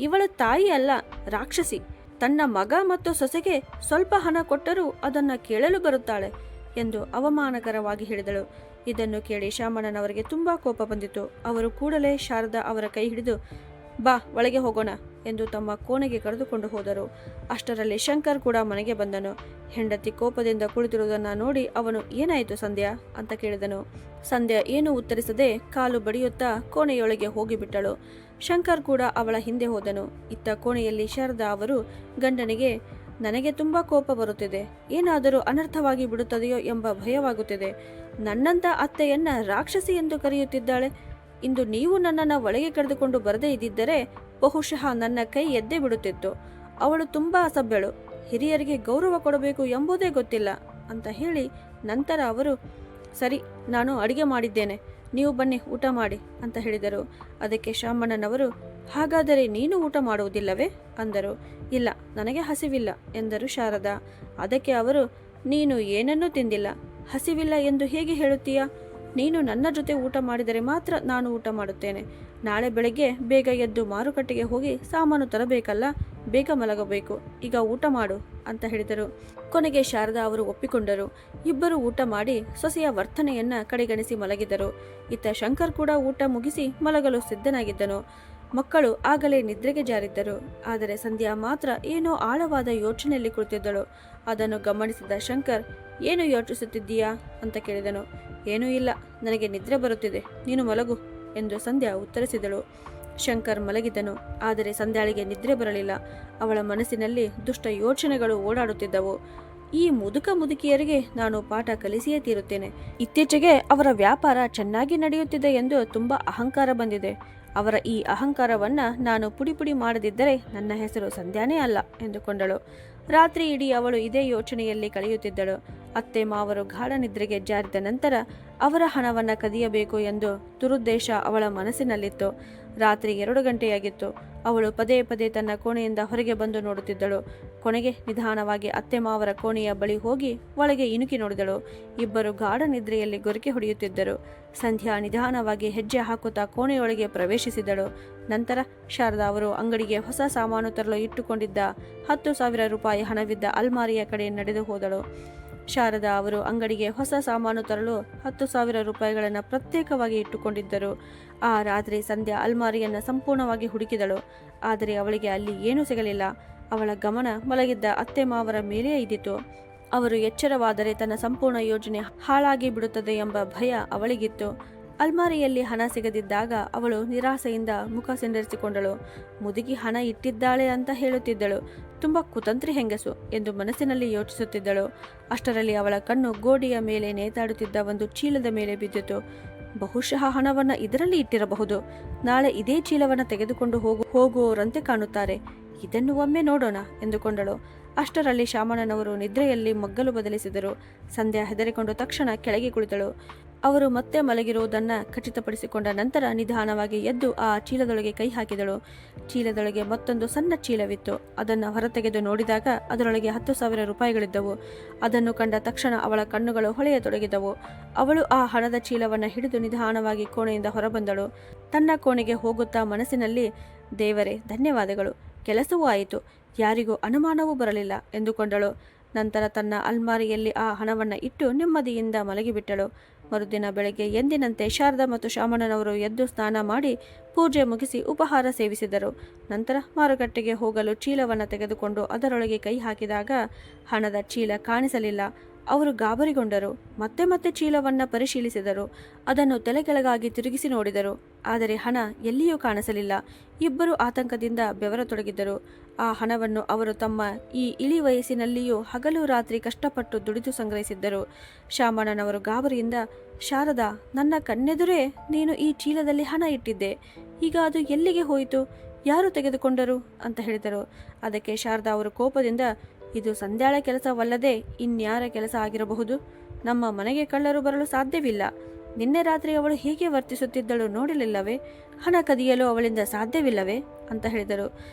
ಇವಳು ತಾಯಿ ಅಲ್ಲ, ರಾಕ್ಷಸಿ. ತನ್ನ ಮಗ ಮತ್ತು ಸೊಸೆಗೆ ಸ್ವಲ್ಪ ಹಣ ಕೊಟ್ಟರೂ ಅದನ್ನ ಕೇಳಲು ಬರುತ್ತಾಳೆ ಎಂದು ಅವಮಾನಕರವಾಗಿ ಹೇಳಿದಳು. ಇದನ್ನು ಕೇಳಿ ಶಾಮಣ್ಣನವರಿಗೆ ತುಂಬಾ ಕೋಪ ಬಂದಿತು. ಅವರು ಕೂಡಲೇ ಶಾರದಾ ಅವರ ಕೈ ಹಿಡಿದು, ಬಾ ಒಳಗೆ ಹೋಗೋಣ ಎಂದು ತಮ್ಮ ಕೋಣೆಗೆ ಕರೆದುಕೊಂಡು ಹೋದರು. ಅಷ್ಟರಲ್ಲಿ ಶಂಕರ್ ಕೂಡ ಮನೆಗೆ ಬಂದನು. ಹೆಂಡತಿ ಕೋಪದಿಂದ ಕುಳಿತಿರುವುದನ್ನು ನೋಡಿ ಅವನು, ಏನಾಯಿತು ಸಂಧ್ಯಾ ಅಂತ ಕೇಳಿದನು. ಸಂಧ್ಯಾ ಏನು ಉತ್ತರಿಸದೆ ಕಾಲು ಬಡಿಯುತ್ತಾ ಕೋಣೆಯೊಳಗೆ ಹೋಗಿಬಿಟ್ಟಳು. ಶಂಕರ್ ಕೂಡ ಅವಳ ಹಿಂದೆ ಹೋದನು. ಇತ್ತ ಕೋಣೆಯಲ್ಲಿ ಶಾರದಾ ಅವರು ಗಂಡನಿಗೆ, ನನಗೆ ತುಂಬಾ ಕೋಪ ಬರುತ್ತಿದೆ, ಏನಾದರೂ ಅನರ್ಥವಾಗಿ ಬಿಡುತ್ತದೆಯೋ ಎಂಬ ಭಯವಾಗುತ್ತಿದೆ. ನನ್ನಂತ ಅತ್ತೆಯನ್ನ ರಾಕ್ಷಸಿ ಎಂದು ಕರೆಯುತ್ತಿದ್ದಾಳೆ. ಇಂದು ನೀವು ನನ್ನನ್ನು ಒಳಗೆ ಕರೆದುಕೊಂಡು ಬರದೇ ಇದ್ದಿದ್ದರೆ ಬಹುಶಃ ನನ್ನ ಕೈ ಎದ್ದೇ ಬಿಡುತ್ತಿತ್ತು. ಅವಳು ತುಂಬಾ ಅಸಭ್ಯಳು, ಹಿರಿಯರಿಗೆ ಗೌರವ ಕೊಡಬೇಕು ಎಂಬುದೇ ಗೊತ್ತಿಲ್ಲ ಅಂತ ಹೇಳಿ ನಂತರ ಅವರು, ಸರಿ, ನಾನು ಅಡಿಗೆ ಮಾಡಿದ್ದೇನೆ, ನೀವು ಬನ್ನಿ ಊಟ ಮಾಡಿ ಅಂತ ಹೇಳಿದರು. ಅದಕ್ಕೆ ಶಾಮಣ್ಣನವರು, ಹಾಗಾದರೆ ನೀನು ಊಟ ಮಾಡುವುದಿಲ್ಲವೇ ಅಂದರು. ಇಲ್ಲ, ನನಗೆ ಹಸಿವಿಲ್ಲ ಎಂದರು ಶಾರದಾ. ಅದಕ್ಕೆ ಅವರು, ನೀನು ಏನನ್ನೂ ತಿಂದಿಲ್ಲ, ಹಸಿವಿಲ್ಲ ಎಂದು ಹೇಗೆ ಹೇಳುತ್ತೀಯಾ? ನೀನು ನನ್ನ ಜೊತೆ ಊಟ ಮಾಡಿದರೆ ಮಾತ್ರ ನಾನು ಊಟ ಮಾಡುತ್ತೇನೆ. ನಾಳೆ ಬೆಳಗ್ಗೆ ಬೇಗ ಎದ್ದು ಮಾರುಕಟ್ಟೆಗೆ ಹೋಗಿ ಸಾಮಾನು ತರಬೇಕಲ್ಲ, ಬೇಗ ಮಲಗಬೇಕು, ಈಗ ಊಟ ಮಾಡು ಅಂತ ಹೇಳಿದರು. ಕೊನೆಗೆ ಶಾರದಾ ಅವರು ಒಪ್ಪಿಕೊಂಡರು. ಇಬ್ಬರು ಊಟ ಮಾಡಿ ಸೊಸೆಯ ವರ್ತನೆಯನ್ನ ಕಡೆಗಣಿಸಿ ಮಲಗಿದರು. ಇತ್ತ ಶಂಕರ್ ಕೂಡ ಊಟ ಮುಗಿಸಿ ಮಲಗಲು ಸಿದ್ಧನಾಗಿದ್ದನು. ಮಕ್ಕಳು ಆಗಲೇ ನಿದ್ರೆಗೆ ಜಾರಿದ್ದರು. ಆದರೆ ಸಂಧ್ಯಾ ಮಾತ್ರ ಏನೋ ಆಳವಾದ ಯೋಚನೆಯಲ್ಲಿ ಕುಳಿತಿದ್ದಳು. ಅದನ್ನು ಗಮನಿಸಿದ ಶಂಕರ್, ಏನು ಯೋಚಿಸುತ್ತಿದ್ದೀಯಾ ಅಂತ ಕೇಳಿದನು. ಏನೂ ಇಲ್ಲ, ನನಗೆ ನಿದ್ರೆ ಬರುತ್ತಿದೆ, ನೀನು ಮಲಗು ಎಂದು ಸಂಧ್ಯಾ ಉತ್ತರಿಸಿದಳು. ಶಂಕರ್ ಮಲಗಿದನು. ಆದರೆ ಸಂಧ್ಯಾಳಿಗೆ ನಿದ್ರೆ ಬರಲಿಲ್ಲ. ಅವಳ ಮನಸ್ಸಿನಲ್ಲಿ ದುಷ್ಟ ಯೋಚನೆಗಳು ಓಡಾಡುತ್ತಿದ್ದವು. ಈ ಮುದುಕಿಯರಿಗೆ ನಾನು ಪಾಠ ಕಲಿಸಿಯೇ ತೀರುತ್ತೇನೆ. ಇತ್ತೀಚೆಗೆ ಅವರ ವ್ಯಾಪಾರ ಚೆನ್ನಾಗಿ ನಡೆಯುತ್ತಿದೆ ಎಂದು ತುಂಬಾ ಅಹಂಕಾರ ಬಂದಿದೆ. ಅವರ ಈ ಅಹಂಕಾರವನ್ನ ನಾನು ಪುಡಿ ಮಾಡದಿದ್ದರೆ ನನ್ನ ಹೆಸರು ಸಂಧ್ಯಾನೇ ಅಲ್ಲ ಎಂದುಕೊಂಡಳು. ರಾತ್ರಿ ಇಡೀ ಅವಳು ಇದೇ ಯೋಚನೆಯಲ್ಲಿ ಕಳೆಯುತ್ತಿದ್ದಳು. ಅತ್ತೆ ಮಾವರು ಗಾಢ ನಿದ್ರೆಗೆ ಜಾರಿದ ನಂತರ ಅವರ ಹಣವನ್ನು ಕದಿಯಬೇಕು ಎಂದು ದುರುದ್ದೇಶ ಅವಳ ಮನಸ್ಸಿನಲ್ಲಿತ್ತು. ರಾತ್ರಿ 2 ಗಂಟೆಯಾಗಿತ್ತು. ಅವಳು ಪದೇ ಪದೇ ತನ್ನ ಕೋಣೆಯಿಂದ ಹೊರಗೆ ಬಂದು ನೋಡುತ್ತಿದ್ದಳು. ಕೊನೆಗೆ ನಿಧಾನವಾಗಿ ಅತ್ತೆ ಮಾವರ ಕೋಣೆಯ ಬಳಿ ಹೋಗಿ ಒಳಗೆ ಇಣುಕಿ ನೋಡಿದಳು. ಇಬ್ಬರು ಗಾಢ ನಿದ್ರೆಯಲ್ಲಿ ಗೊರಕೆ ಹೊಡೆಯುತ್ತಿದ್ದರು. ಸಂಧ್ಯಾ ನಿಧಾನವಾಗಿ ಹೆಜ್ಜೆ ಹಾಕುತ್ತಾ ಕೋಣೆಯೊಳಗೆ ಪ್ರವೇಶಿಸಿದಳು. ನಂತರ ಶಾರದಾ ಅವರು ಅಂಗಡಿಗೆ ಹೊಸ ಸಾಮಾನು ತರಲು ಇಟ್ಟುಕೊಂಡಿದ್ದ 10,000 ರೂಪಾಯಿ ಹಣವಿದ್ದ ಅಲ್ಮಾರಿಯ ಕಡೆ ನಡೆದು ಹೋದಳು. ಶಾರದಾ ಅವರು ಅಂಗಡಿಗೆ ಹೊಸ ಸಾಮಾನು ತರಲು 10,000 ರೂಪಾಯಿಗಳನ್ನು ಪ್ರತ್ಯೇಕವಾಗಿ ಇಟ್ಟುಕೊಂಡಿದ್ದರು. ಆ ರಾತ್ರಿ ಸಂಧ್ಯಾ ಅಲ್ಮಾರಿಯನ್ನು ಸಂಪೂರ್ಣವಾಗಿ ಹುಡುಕಿದಳು. ಆದರೆ ಅವಳಿಗೆ ಅಲ್ಲಿ ಏನೂ ಸಿಗಲಿಲ್ಲ. ಅವಳ ಗಮನ ಮಲಗಿದ್ದ ಅತ್ತೆ ಮಾವರ ಮೇಲೆಯೇ ಇದ್ದಿತು. ಅವರು ಎಚ್ಚರವಾದರೆ ತನ್ನ ಸಂಪೂರ್ಣ ಯೋಜನೆ ಹಾಳಾಗಿ ಬಿಡುತ್ತದೆ ಎಂಬ ಭಯ ಅವಳಿಗಿತ್ತು. ಅಲ್ಮಾರಿಯಲ್ಲಿ ಹಣ ಸಿಗದಿದ್ದಾಗ ಅವಳು ನಿರಾಸೆಯಿಂದ ಮುಖ ಸಿಂಡರಿಸಿಕೊಂಡಳು. ಮುದುಕಿ ಹಣ ಇಟ್ಟಿದ್ದಾಳೆ ಅಂತ ಹೇಳುತ್ತಿದ್ದಳು. ತುಂಬ ಕುತಂತ್ರಿ ಹೆಂಗಸು ಎಂದು ಮನಸ್ಸಿನಲ್ಲಿ ಯೋಚಿಸುತ್ತಿದ್ದಳು. ಅಷ್ಟರಲ್ಲಿ ಅವಳ ಕಣ್ಣು ಗೋಡೆಯ ಮೇಲೆ ನೇತಾಡುತ್ತಿದ್ದ ಒಂದು ಚೀಲದ ಮೇಲೆ ಬಿದ್ದಿತು. ಬಹುಶಃ ಹಣವನ್ನು ಇದರಲ್ಲಿ ಇಟ್ಟಿರಬಹುದು. ನಾಳೆ ಇದೇ ಚೀಲವನ್ನು ತೆಗೆದುಕೊಂಡು ಹೋಗುವವರಂತೆ ಕಾಣುತ್ತಾರೆ. ಇದನ್ನು ಒಮ್ಮೆ ನೋಡೋಣ ಎಂದುಕೊಂಡಳು. ಅಷ್ಟರಲ್ಲಿ ಶಾಮಣ್ಣನವರು ನಿದ್ರೆಯಲ್ಲಿ ಮಗ್ಗಲು ಬದಲಿಸಿದರು. ಸಂಧ್ಯಾ ಹೆದರಿಕೊಂಡು ತಕ್ಷಣ ಕೆಳಗೆ ಕುಳಿತಳು. ಅವರು ಮತ್ತೆ ಮಲಗಿರುವುದನ್ನು ಖಚಿತಪಡಿಸಿಕೊಂಡ ನಂತರ ನಿಧಾನವಾಗಿ ಎದ್ದು ಆ ಚೀಲದೊಳಗೆ ಕೈ ಹಾಕಿದಳು. ಚೀಲದೊಳಗೆ ಮತ್ತೊಂದು ಸಣ್ಣ ಚೀಲವಿತ್ತು. ಅದನ್ನು ಹೊರತೆಗೆದು ನೋಡಿದಾಗ ಅದರೊಳಗೆ 10,000 ರೂಪಾಯಿಗಳಿದ್ದವು. ಅದನ್ನು ಕಂಡ ತಕ್ಷಣ ಅವಳ ಕಣ್ಣುಗಳು ಹೊಳೆಯತೊಡಗಿದವು. ಅವಳು ಆ ಹಣದ ಚೀಲವನ್ನು ಹಿಡಿದು ನಿಧಾನವಾಗಿ ಕೋಣೆಯಿಂದ ಹೊರಬಂದಳು. ತನ್ನ ಕೋಣೆಗೆ ಹೋಗುತ್ತಾ ಮನಸ್ಸಿನಲ್ಲಿ, ದೇವರೇ ಧನ್ಯವಾದಗಳು, ಕೆಲಸವೂ ಆಯಿತು, ಯಾರಿಗೂ ಅನುಮಾನವೂ ಬರಲಿಲ್ಲ ಎಂದುಕೊಂಡಳು. ನಂತರ ತನ್ನ ಅಲ್ಮಾರಿಯಲ್ಲಿ ಆ ಹಣವನ್ನು ಇಟ್ಟು ನೆಮ್ಮದಿಯಿಂದ ಮಲಗಿಬಿಟ್ಟಳು. ಮರುದಿನ ಬೆಳಗ್ಗೆ ಎಂದಿನಂತೆ ಶಾರದಾ ಮತ್ತು ಶಾಮಣ್ಣನವರು ಎದ್ದು ಸ್ನಾನ ಮಾಡಿ ಪೂಜೆ ಮುಗಿಸಿ ಉಪಹಾರ ಸೇವಿಸಿದರು. ನಂತರ ಮಾರುಕಟ್ಟೆಗೆ ಹೋಗಲು ಚೀಲವನ್ನು ತೆಗೆದುಕೊಂಡು ಅದರೊಳಗೆ ಕೈ ಹಾಕಿದಾಗ ಹಣದ ಚೀಲ ಕಾಣಿಸಲಿಲ್ಲ. ಅವರು ಗಾಬರಿಗೊಂಡರು. ಮತ್ತೆ ಮತ್ತೆ ಚೀಲವನ್ನು ಪರಿಶೀಲಿಸಿದರು. ಅದನ್ನು ತಲೆಕೆಳಗಾಗಿ ತಿರುಗಿಸಿ ನೋಡಿದರು. ಆದರೆ ಹಣ ಎಲ್ಲಿಯೂ ಕಾಣಿಸಲಿಲ್ಲ. ಇಬ್ಬರು ಆತಂಕದಿಂದ ಬೆವರತೊಡಗಿದ್ದರು. ಆ ಹಣವನ್ನು ಅವರು ತಮ್ಮ ಈ ಇಳಿ ವಯಸ್ಸಿನಲ್ಲಿಯೂ ಹಗಲು ರಾತ್ರಿ ಕಷ್ಟಪಟ್ಟು ದುಡಿದು ಸಂಗ್ರಹಿಸಿದ್ದರು. ಶಾಮಣ್ಣನವರು ಗಾಬರಿಯಿಂದ, ಶಾರದಾ, ನನ್ನ ಕಣ್ಣೆದುರೇ ನೀನು ಈ ಚೀಲದಲ್ಲಿ ಹಣ ಇಟ್ಟಿದ್ದೆ. ಈಗ ಅದು ಎಲ್ಲಿಗೆ ಹೋಯಿತು? ಯಾರು ತೆಗೆದುಕೊಂಡರು ಅಂತ ಹೇಳಿದರು. ಅದಕ್ಕೆ ಶಾರದಾ ಅವರು ಕೋಪದಿಂದ, ಇದು ಸಂಧ್ಯಾಳ ಕೆಲಸವಲ್ಲದೆ ಇನ್ಯಾರ ಕೆಲಸ ಆಗಿರಬಹುದು? ನಮ್ಮ ಮನೆಗೆ ಕಳ್ಳರು ಬರಲು ಸಾಧ್ಯವಿಲ್ಲ. ನಿನ್ನೆ ರಾತ್ರಿ ಅವಳು ಹೀಗೆ ವರ್ತಿಸುತ್ತಿದ್ದಳು ನೋಡಲಿಲ್ಲವೇ? ಹಣ ಕದಿಯಲು ಅವಳಿಂದ ಸಾಧ್ಯವಿಲ್ಲವೇ ಅಂತ ಹೇಳಿದರು.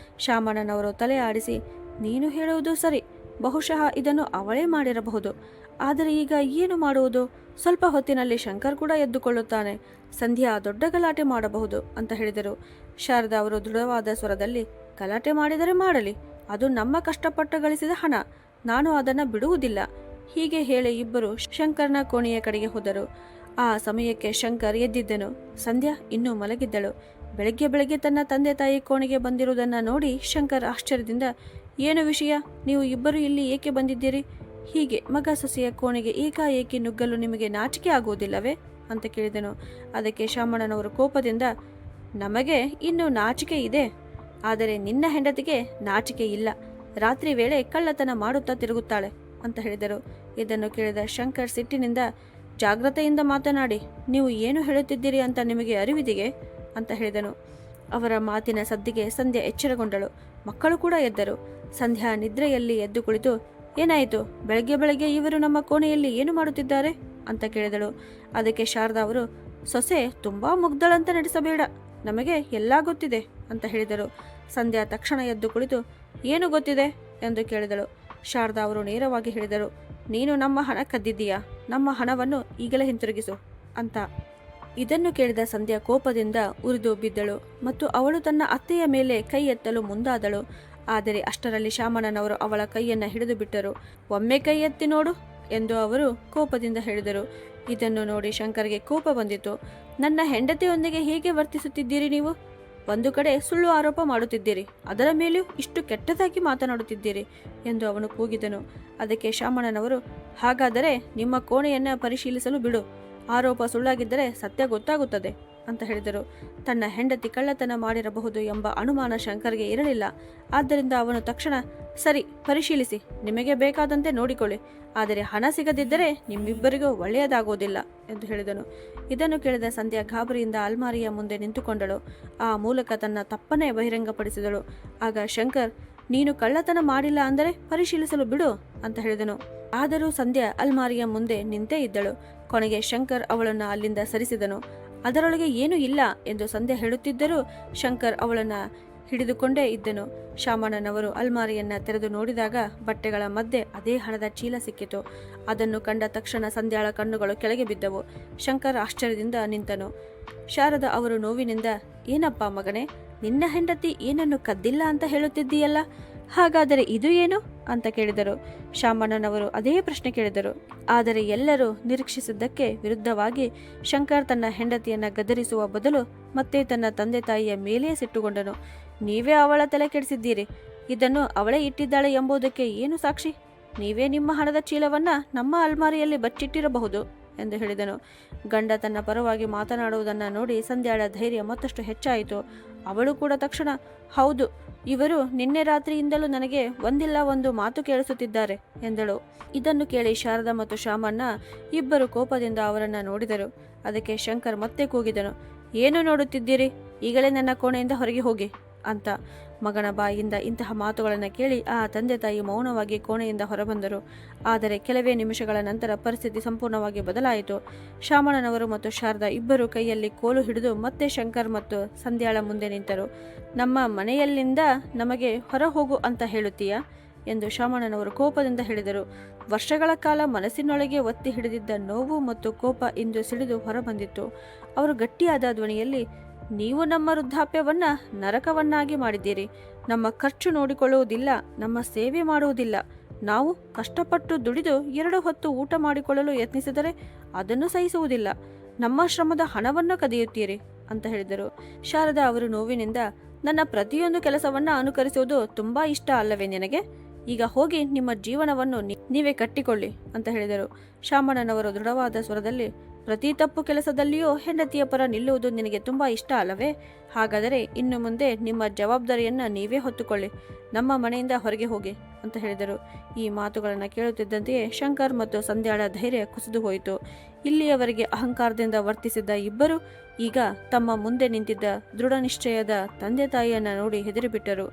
ಶಾಮಣ್ಣನವರು ತಲೆ ಆಡಿಸಿ, ನೀನು ಹೇಳುವುದು ಸರಿ, ಬಹುಶಃ ಇದನ್ನು ಅವಳೇ ಮಾಡಿರಬಹುದು. ಆದರೆ ಈಗ ಏನು ಮಾಡುವುದು? ಸ್ವಲ್ಪ ಹೊತ್ತಿನಲ್ಲಿ ಶಂಕರ್ ಕೂಡ ಎದ್ದುಕೊಳ್ಳುತ್ತಾನೆ. ಸಂಧ್ಯಾ ದೊಡ್ಡ ಗಲಾಟೆ ಮಾಡಬಹುದು ಅಂತ ಹೇಳಿದರು. ಶಾರದಾ ಅವರು ದೃಢವಾದ ಸ್ವರದಲ್ಲಿ, ಗಲಾಟೆ ಮಾಡಿದರೆ ಮಾಡಲಿ, ಅದು ನಮ್ಮ ಕಷ್ಟಪಟ್ಟು ಗಳಿಸಿದ ಹಣ, ನಾನು ಅದನ್ನು ಬಿಡುವುದಿಲ್ಲ. ಹೀಗೆ ಹೇಳಿ ಇಬ್ಬರು ಶಂಕರ್ನ ಕೋಣೆಯ ಕಡೆಗೆ ಹೋದರು. ಆ ಸಮಯಕ್ಕೆ ಶಂಕರ್ ಎದ್ದಿದ್ದನು. ಸಂಧ್ಯಾ ಇನ್ನೂ ಮಲಗಿದ್ದಳು. ಬೆಳಗ್ಗೆ ಬೆಳಗ್ಗೆ ತನ್ನ ತಂದೆ ತಾಯಿ ಕೋಣೆಗೆ ಬಂದಿರುವುದನ್ನು ನೋಡಿ ಶಂಕರ್ ಆಶ್ಚರ್ಯದಿಂದ, ಏನು ವಿಷಯ? ನೀವು ಇಬ್ಬರು ಇಲ್ಲಿ ಏಕೆ ಬಂದಿದ್ದೀರಿ? ಹೀಗೆ ಮಗ ಸೊಸೆಯ ಕೋಣೆಗೆ ಏಕಾಏಕಿ ನುಗ್ಗಲು ನಿಮಗೆ ನಾಚಿಕೆ ಆಗುವುದಿಲ್ಲವೇ ಅಂತ ಕೇಳಿದನು. ಅದಕ್ಕೆ ಶಾಮಣ್ಣನವರು ಕೋಪದಿಂದ, ನಮಗೆ ಇನ್ನು ನಾಚಿಕೆ ಇದೆ, ಆದರೆ ನಿನ್ನ ಹೆಂಡತಿಗೆ ನಾಚಿಕೆ ಇಲ್ಲ. ರಾತ್ರಿ ವೇಳೆ ಕಳ್ಳತನ ಮಾಡುತ್ತಾ ತಿರುಗುತ್ತಾಳೆ ಅಂತ ಹೇಳಿದರು. ಇದನ್ನು ಕೇಳಿದ ಶಂಕರ್ ಸಿಟ್ಟಿನಿಂದ, ಜಾಗ್ರತೆಯಿಂದ ಮಾತನಾಡಿ, ನೀವು ಏನು ಹೇಳುತ್ತಿದ್ದೀರಿ ಅಂತ ನಿಮಗೆ ಅರಿವಿದೆಯೇ ಅಂತ ಹೇಳಿದನು. ಅವರ ಮಾತಿನ ಸದ್ದಿಗೆ ಸಂಧ್ಯಾ ಎಚ್ಚರಗೊಂಡಳು. ಮಕ್ಕಳು ಕೂಡ ಎದ್ದರು. ಸಂಧ್ಯಾ ನಿದ್ರೆಯಲ್ಲಿ ಎದ್ದು ಕುಳಿತು, ಏನಾಯಿತು? ಬೆಳಗ್ಗೆ ಬೆಳಗ್ಗೆ ಇವರು ನಮ್ಮ ಕೋಣೆಯಲ್ಲಿ ಏನು ಮಾಡುತ್ತಿದ್ದಾರೆ ಅಂತ ಕೇಳಿದಳು. ಅದಕ್ಕೆ ಶಾರದಾ ಅವರು, ಸೊಸೆ ತುಂಬಾ ಮುಗ್ಧಳಂತ ನಡೆಸಬೇಡ, ನಮಗೆ ಎಲ್ಲ ಗೊತ್ತಿದೆ ಅಂತ ಹೇಳಿದರು. ಸಂಧ್ಯಾ ತಕ್ಷಣ ಎದ್ದು ಕುಳಿತು, ಏನು ಗೊತ್ತಿದೆ ಎಂದು ಕೇಳಿದಳು. ಶಾರದಾ ಅವರು ನೇರವಾಗಿ ಹೇಳಿದರು, ನೀನು ನಮ್ಮ ಹಣ ಕದ್ದಿದ್ದೀಯಾ? ನಮ್ಮ ಹಣವನ್ನು ಈಗಲೇ ಹಿಂತಿರುಗಿಸು ಅಂತ. ಇದನ್ನು ಕೇಳಿದ ಸಂಧ್ಯಾ ಕೋಪದಿಂದ ಉರಿದು ಬಿದ್ದಳು ಮತ್ತು ಅವಳು ತನ್ನ ಅತ್ತೆಯ ಮೇಲೆ ಕೈ ಎತ್ತಲು ಮುಂದಾದಳು. ಆದರೆ ಅಷ್ಟರಲ್ಲಿ ಶಾಮಣ್ಣನವರು ಅವಳ ಕೈಯನ್ನು ಹಿಡಿದು ಬಿಟ್ಟರು. ಒಮ್ಮೆ ಕೈ ಎತ್ತಿ ನೋಡು ಎಂದು ಅವರು ಕೋಪದಿಂದ ಹೇಳಿದರು. ಇದನ್ನು ನೋಡಿ ಶಂಕರ್ಗೆ ಕೋಪ ಬಂದಿತು. ನನ್ನ ಹೆಂಡತಿಯೊಂದಿಗೆ ಹೇಗೆ ವರ್ತಿಸುತ್ತಿದ್ದೀರಿ ನೀವು? ಒಂದು ಕಡೆ ಸುಳ್ಳು ಆರೋಪ ಮಾಡುತ್ತಿದ್ದೀರಿ, ಅದರ ಮೇಲೆಯೂ ಇಷ್ಟು ಕೆಟ್ಟದಾಗಿ ಮಾತನಾಡುತ್ತಿದ್ದೀರಿ ಎಂದು ಅವನು ಕೂಗಿದನು. ಅದಕ್ಕೆ ಶಾಮಣ್ಣನವರು, ಹಾಗಾದರೆ ನಿಮ್ಮ ಕೋಣೆಯನ್ನು ಪರಿಶೀಲಿಸಲು ಬಿಡು, ಆರೋಪ ಸುಳ್ಳಾಗಿದ್ದರೆ ಸತ್ಯ ಗೊತ್ತಾಗುತ್ತದೆ ಅಂತ ಹೇಳಿದರು. ತನ್ನ ಹೆಂಡತಿ ಕಳ್ಳತನ ಮಾಡಿರಬಹುದು ಎಂಬ ಅನುಮಾನ ಶಂಕರ್ಗೆ ಇರಲಿಲ್ಲ. ಆದ್ದರಿಂದ ಅವನು ತಕ್ಷಣ, ಸರಿ, ಪರಿಶೀಲಿಸಿ, ನಿಮಗೆ ಬೇಕಾದಂತೆ ನೋಡಿಕೊಳ್ಳಿ, ಆದರೆ ಹಣ ಸಿಗದಿದ್ದರೆ ನಿಮ್ಮಿಬ್ಬರಿಗೂ ಒಳ್ಳೆಯದಾಗುವುದಿಲ್ಲ ಎಂದು ಹೇಳಿದನು. ಇದನ್ನು ಕೇಳಿದ ಸಂಧ್ಯಾ ಗಾಬರಿಯಿಂದ ಅಲ್ಮಾರಿಯ ಮುಂದೆ ನಿಂತುಕೊಂಡಳು. ಆ ಮೂಲಕ ತನ್ನ ತಪ್ಪನ್ನೇ ಬಹಿರಂಗಪಡಿಸಿದಳು. ಆಗ ಶಂಕರ್, ನೀನು ಕಳ್ಳತನ ಮಾಡಿಲ್ಲ ಅಂದರೆ ಪರಿಶೀಲಿಸಲು ಬಿಡು ಅಂತ ಹೇಳಿದನು. ಆದರೂ ಸಂಧ್ಯಾ ಅಲ್ಮಾರಿಯ ಮುಂದೆ ನಿಂತೇ ಇದ್ದಳು. ಕೊನೆಗೆ ಶಂಕರ್ ಅವಳನ್ನು ಅಲ್ಲಿಂದ ಸರಿಸಿದನು. ಅದರೊಳಗೆ ಏನೂ ಇಲ್ಲ ಎಂದು ಸಂಧ್ಯಾ ಹೇಳುತ್ತಿದ್ದರೂ ಶಂಕರ್ ಅವಳನ್ನು ಹಿಡಿದುಕೊಂಡೇ ಇದ್ದನು. ಶಾಮಣ್ಣನವರು ಅಲ್ಮಾರಿಯನ್ನ ತೆರೆದು ನೋಡಿದಾಗ ಬಟ್ಟೆಗಳ ಮಧ್ಯೆ ಅದೇ ಹಣದ ಚೀಲ ಸಿಕ್ಕಿತು. ಅದನ್ನು ಕಂಡ ತಕ್ಷಣ ಸಂಧ್ಯಾಳ ಕಣ್ಣುಗಳು ಕೆಳಗೆ ಬಿದ್ದವು. ಶಂಕರ್ ಆಶ್ಚರ್ಯದಿಂದ ನಿಂತನು. ಶಾರದಾ ಅವರು ನೋವಿನಿಂದ, ಏನಪ್ಪ ಮಗನೇ, ನಿನ್ನ ಹೆಂಡತಿ ಏನನ್ನು ಕದ್ದಿಲ್ಲ ಅಂತ ಹೇಳುತ್ತಿದ್ದೀಯಲ್ಲ, ಹಾಗಾದರೆ ಇದು ಏನು ಅಂತ ಕೇಳಿದರು. ಶಾಮಣ್ಣನವರು ಅದೇ ಪ್ರಶ್ನೆ ಕೇಳಿದರು. ಆದರೆ ಎಲ್ಲರೂ ನಿರೀಕ್ಷಿಸಿದ್ದಕ್ಕೆ ವಿರುದ್ಧವಾಗಿ ಶಂಕರ್ ತನ್ನ ಹೆಂಡತಿಯನ್ನ ಗದರಿಸುವ ಬದಲು ಮತ್ತೆ ತನ್ನ ತಂದೆ ತಾಯಿಯ ಮೇಲೆಯೇ ಸಿಟ್ಟುಗೊಂಡನು. ನೀವೇ ಅವಳ ತಲೆ ಕೆಡಿಸಿದ್ದೀರಿ, ಇದನ್ನು ಅವಳೇ ಇಟ್ಟಿದ್ದಾಳೆ ಎಂಬುದಕ್ಕೆ ಏನು ಸಾಕ್ಷಿ? ನೀವೇ ನಿಮ್ಮ ಹಣದ ಚೀಲವನ್ನ ನಮ್ಮ ಅಲ್ಮಾರಿಯಲ್ಲಿ ಬಚ್ಚಿಟ್ಟಿರಬಹುದು ಎಂದು ಹೇಳಿದನು. ಗಂಡ ತನ್ನ ಪರವಾಗಿ ಮಾತನಾಡುವುದನ್ನು ನೋಡಿ ಸಂಧ್ಯಾಳ ಧೈರ್ಯ ಮತ್ತಷ್ಟು ಹೆಚ್ಚಾಯಿತು. ಅವಳು ಕೂಡ ತಕ್ಷಣ, ಹೌದು, ಇವರು ನಿನ್ನೆ ರಾತ್ರಿಯಿಂದಲೂ ನನಗೆ ಒಂದಿಲ್ಲ ಒಂದು ಮಾತು ಕೇಳಿಸುತ್ತಿದ್ದಾರೆ ಎಂದಳು. ಇದನ್ನು ಕೇಳಿ ಶಾರದಾ ಮತ್ತು ಶಾಮಣ್ಣ ಇಬ್ಬರು ಕೋಪದಿಂದ ಅವರನ್ನು ನೋಡಿದರು. ಅದಕ್ಕೆ ಶಂಕರ್ ಮತ್ತೆ ಕೂಗಿದನು, ಏನು ನೋಡುತ್ತಿದ್ದೀರಿ, ಈಗಲೇ ನನ್ನ ಕೋಣೆಯಿಂದ ಹೊರಗೆ ಹೋಗಿ ಅಂತ. ಮಗನ ಬಾಯಿಯಿಂದ ಇಂತಹ ಮಾತುಗಳನ್ನು ಕೇಳಿ ಆ ತಂದೆ ತಾಯಿ ಮೌನವಾಗಿ ಕೋಣೆಯಿಂದ ಹೊರಬಂದರು. ಆದರೆ ಕೆಲವೇ ನಿಮಿಷಗಳ ನಂತರ ಪರಿಸ್ಥಿತಿ ಸಂಪೂರ್ಣವಾಗಿ ಬದಲಾಯಿತು. ಶಾಮಣ್ಣನವರು ಮತ್ತು ಶಾರದಾ ಇಬ್ಬರು ಕೈಯಲ್ಲಿ ಕೋಲು ಹಿಡಿದು ಮತ್ತೆ ಶಂಕರ್ ಮತ್ತು ಸಂಧ್ಯಾಳ ಮುಂದೆ ನಿಂತರು. ನಮ್ಮ ಮನೆಯಲ್ಲಿಂದ ನಮಗೆ ಹೊರ ಹೋಗು ಅಂತ ಹೇಳುತ್ತೀಯಾ ಎಂದು ಶಾಮಣ್ಣನವರು ಕೋಪದಿಂದ ಹೇಳಿದರು. ವರ್ಷಗಳ ಕಾಲ ಮನಸ್ಸಿನೊಳಗೆ ಒತ್ತಿ ಹಿಡಿದಿದ್ದ ನೋವು ಮತ್ತು ಕೋಪ ಇಂದು ಸಿಡಿದು ಹೊರಬಂದಿತ್ತು. ಅವರು ಗಟ್ಟಿಯಾದ ಧ್ವನಿಯಲ್ಲಿ, ನೀವು ನಮ್ಮ ವೃದ್ಧಾಪ್ಯವನ್ನ ನರಕವನ್ನಾಗಿ ಮಾಡಿದ್ದೀರಿ. ನಮ್ಮ ಖರ್ಚು ನೋಡಿಕೊಳ್ಳುವುದಿಲ್ಲ, ನಮ್ಮ ಸೇವೆ ಮಾಡುವುದಿಲ್ಲ. ನಾವು ಕಷ್ಟಪಟ್ಟು ದುಡಿದು 2 ಹೊತ್ತು ಊಟ ಮಾಡಿಕೊಳ್ಳಲು ಯತ್ನಿಸಿದರೆ ಅದನ್ನು ಸಹಿಸುವುದಿಲ್ಲ. ನಮ್ಮ ಶ್ರಮದ ಹಣವನ್ನು ಕದಿಯುತ್ತೀರಿ ಅಂತ ಹೇಳಿದರು. ಶಾರದಾ ಅವರು ನೋವಿನಿಂದ, ನನ್ನ ಪ್ರತಿಯೊಂದು ಕೆಲಸವನ್ನ ಅನುಕರಿಸುವುದು ತುಂಬಾ ಇಷ್ಟ ಅಲ್ಲವೇ ನಿನಗೆ? ಈಗ ಹೋಗಿ ನಿಮ್ಮ ಜೀವನವನ್ನು ನೀವೇ ಕಟ್ಟಿಕೊಳ್ಳಿ ಅಂತ ಹೇಳಿದರು. ಶಾಮಣ್ಣನವರು ದೃಢವಾದ ಸ್ವರದಲ್ಲಿ, ಪ್ರತಿ ತಪ್ಪು ಕೆಲಸದಲ್ಲಿಯೂ ಹೆಂಡತಿಯ ಪರ ನಿಲ್ಲುವುದು ನಿನಗೆ ತುಂಬಾ ಇಷ್ಟ ಅಲ್ಲವೇ? ಹಾಗಾದರೆ ಇನ್ನು ಮುಂದೆ ನಿಮ್ಮ ಜವಾಬ್ದಾರಿಯನ್ನ ನೀವೇ ಹೊತ್ತುಕೊಳ್ಳಿ, ನಮ್ಮ ಮನೆಯಿಂದ ಹೊರಗೆ ಹೋಗಿ ಅಂತ ಹೇಳಿದರು. ಈ ಮಾತುಗಳನ್ನು ಕೇಳುತ್ತಿದ್ದಂತೆಯೇ ಶಂಕರ್ ಮತ್ತು ಸಂಧ್ಯಾಳ ಧೈರ್ಯ ಕುಸಿದು ಹೋಯಿತು. ಇಲ್ಲಿಯವರೆಗೆ ಅಹಂಕಾರದಿಂದ ವರ್ತಿಸಿದ್ದ ಇಬ್ಬರು ಈಗ ತಮ್ಮ ಮುಂದೆ ನಿಂತಿದ್ದ ದೃಢ ನಿಶ್ಚಯದ ತಂದೆ ತಾಯಿಯನ್ನ ನೋಡಿ ಹೆದರಿಬಿಟ್ಟರು.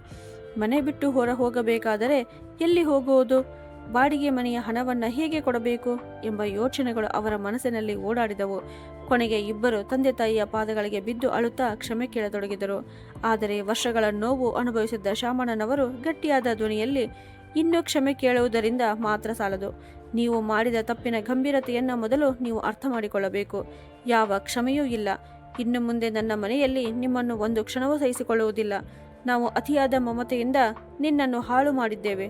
ಮನೆ ಬಿಟ್ಟು ಹೊರ ಹೋಗಬೇಕಾದರೆ ಎಲ್ಲಿ ಹೋಗುವುದು? ಬಾಡಿಗೆ ಮನೆಯ ಹಣವನ್ನು ಹೇಗೆ ಕೊಡಬೇಕು ಎಂಬ ಯೋಚನೆಗಳು ಅವರ ಮನಸ್ಸಿನಲ್ಲಿ ಓಡಾಡಿದವು. ಕೊನೆಗೆ ಇಬ್ಬರು ತಂದೆ ತಾಯಿಯ ಪಾದಗಳಿಗೆ ಬಿದ್ದು ಅಳುತ್ತಾ ಕ್ಷಮೆ ಕೇಳತೊಡಗಿದರು. ಆದರೆ ವರ್ಷಗಳ ನೋವು ಅನುಭವಿಸಿದ್ದ ಶಾಮಣ್ಣನವರು ಗಟ್ಟಿಯಾದ ಧ್ವನಿಯಲ್ಲಿ, ಇನ್ನೂ ಕ್ಷಮೆ ಕೇಳುವುದರಿಂದ ಮಾತ್ರ ಸಾಲದು. ನೀವು ಮಾಡಿದ ತಪ್ಪಿನ ಗಂಭೀರತೆಯನ್ನು ಮೊದಲು ನೀವು ಅರ್ಥ ಮಾಡಿಕೊಳ್ಳಬೇಕು. ಯಾವ ಕ್ಷಮೆಯೂ ಇಲ್ಲ. ಇನ್ನು ಮುಂದೆ ನನ್ನ ಮನೆಯಲ್ಲಿ ನಿಮ್ಮನ್ನು ಒಂದು ಕ್ಷಣವೂ ಸಹಿಸಿಕೊಳ್ಳುವುದಿಲ್ಲ. ನಾವು ಅತಿಯಾದ ಮಮತೆಯಿಂದ ನಿನ್ನನ್ನು ಹಾಳು ಮಾಡಿದ್ದೇವೆ,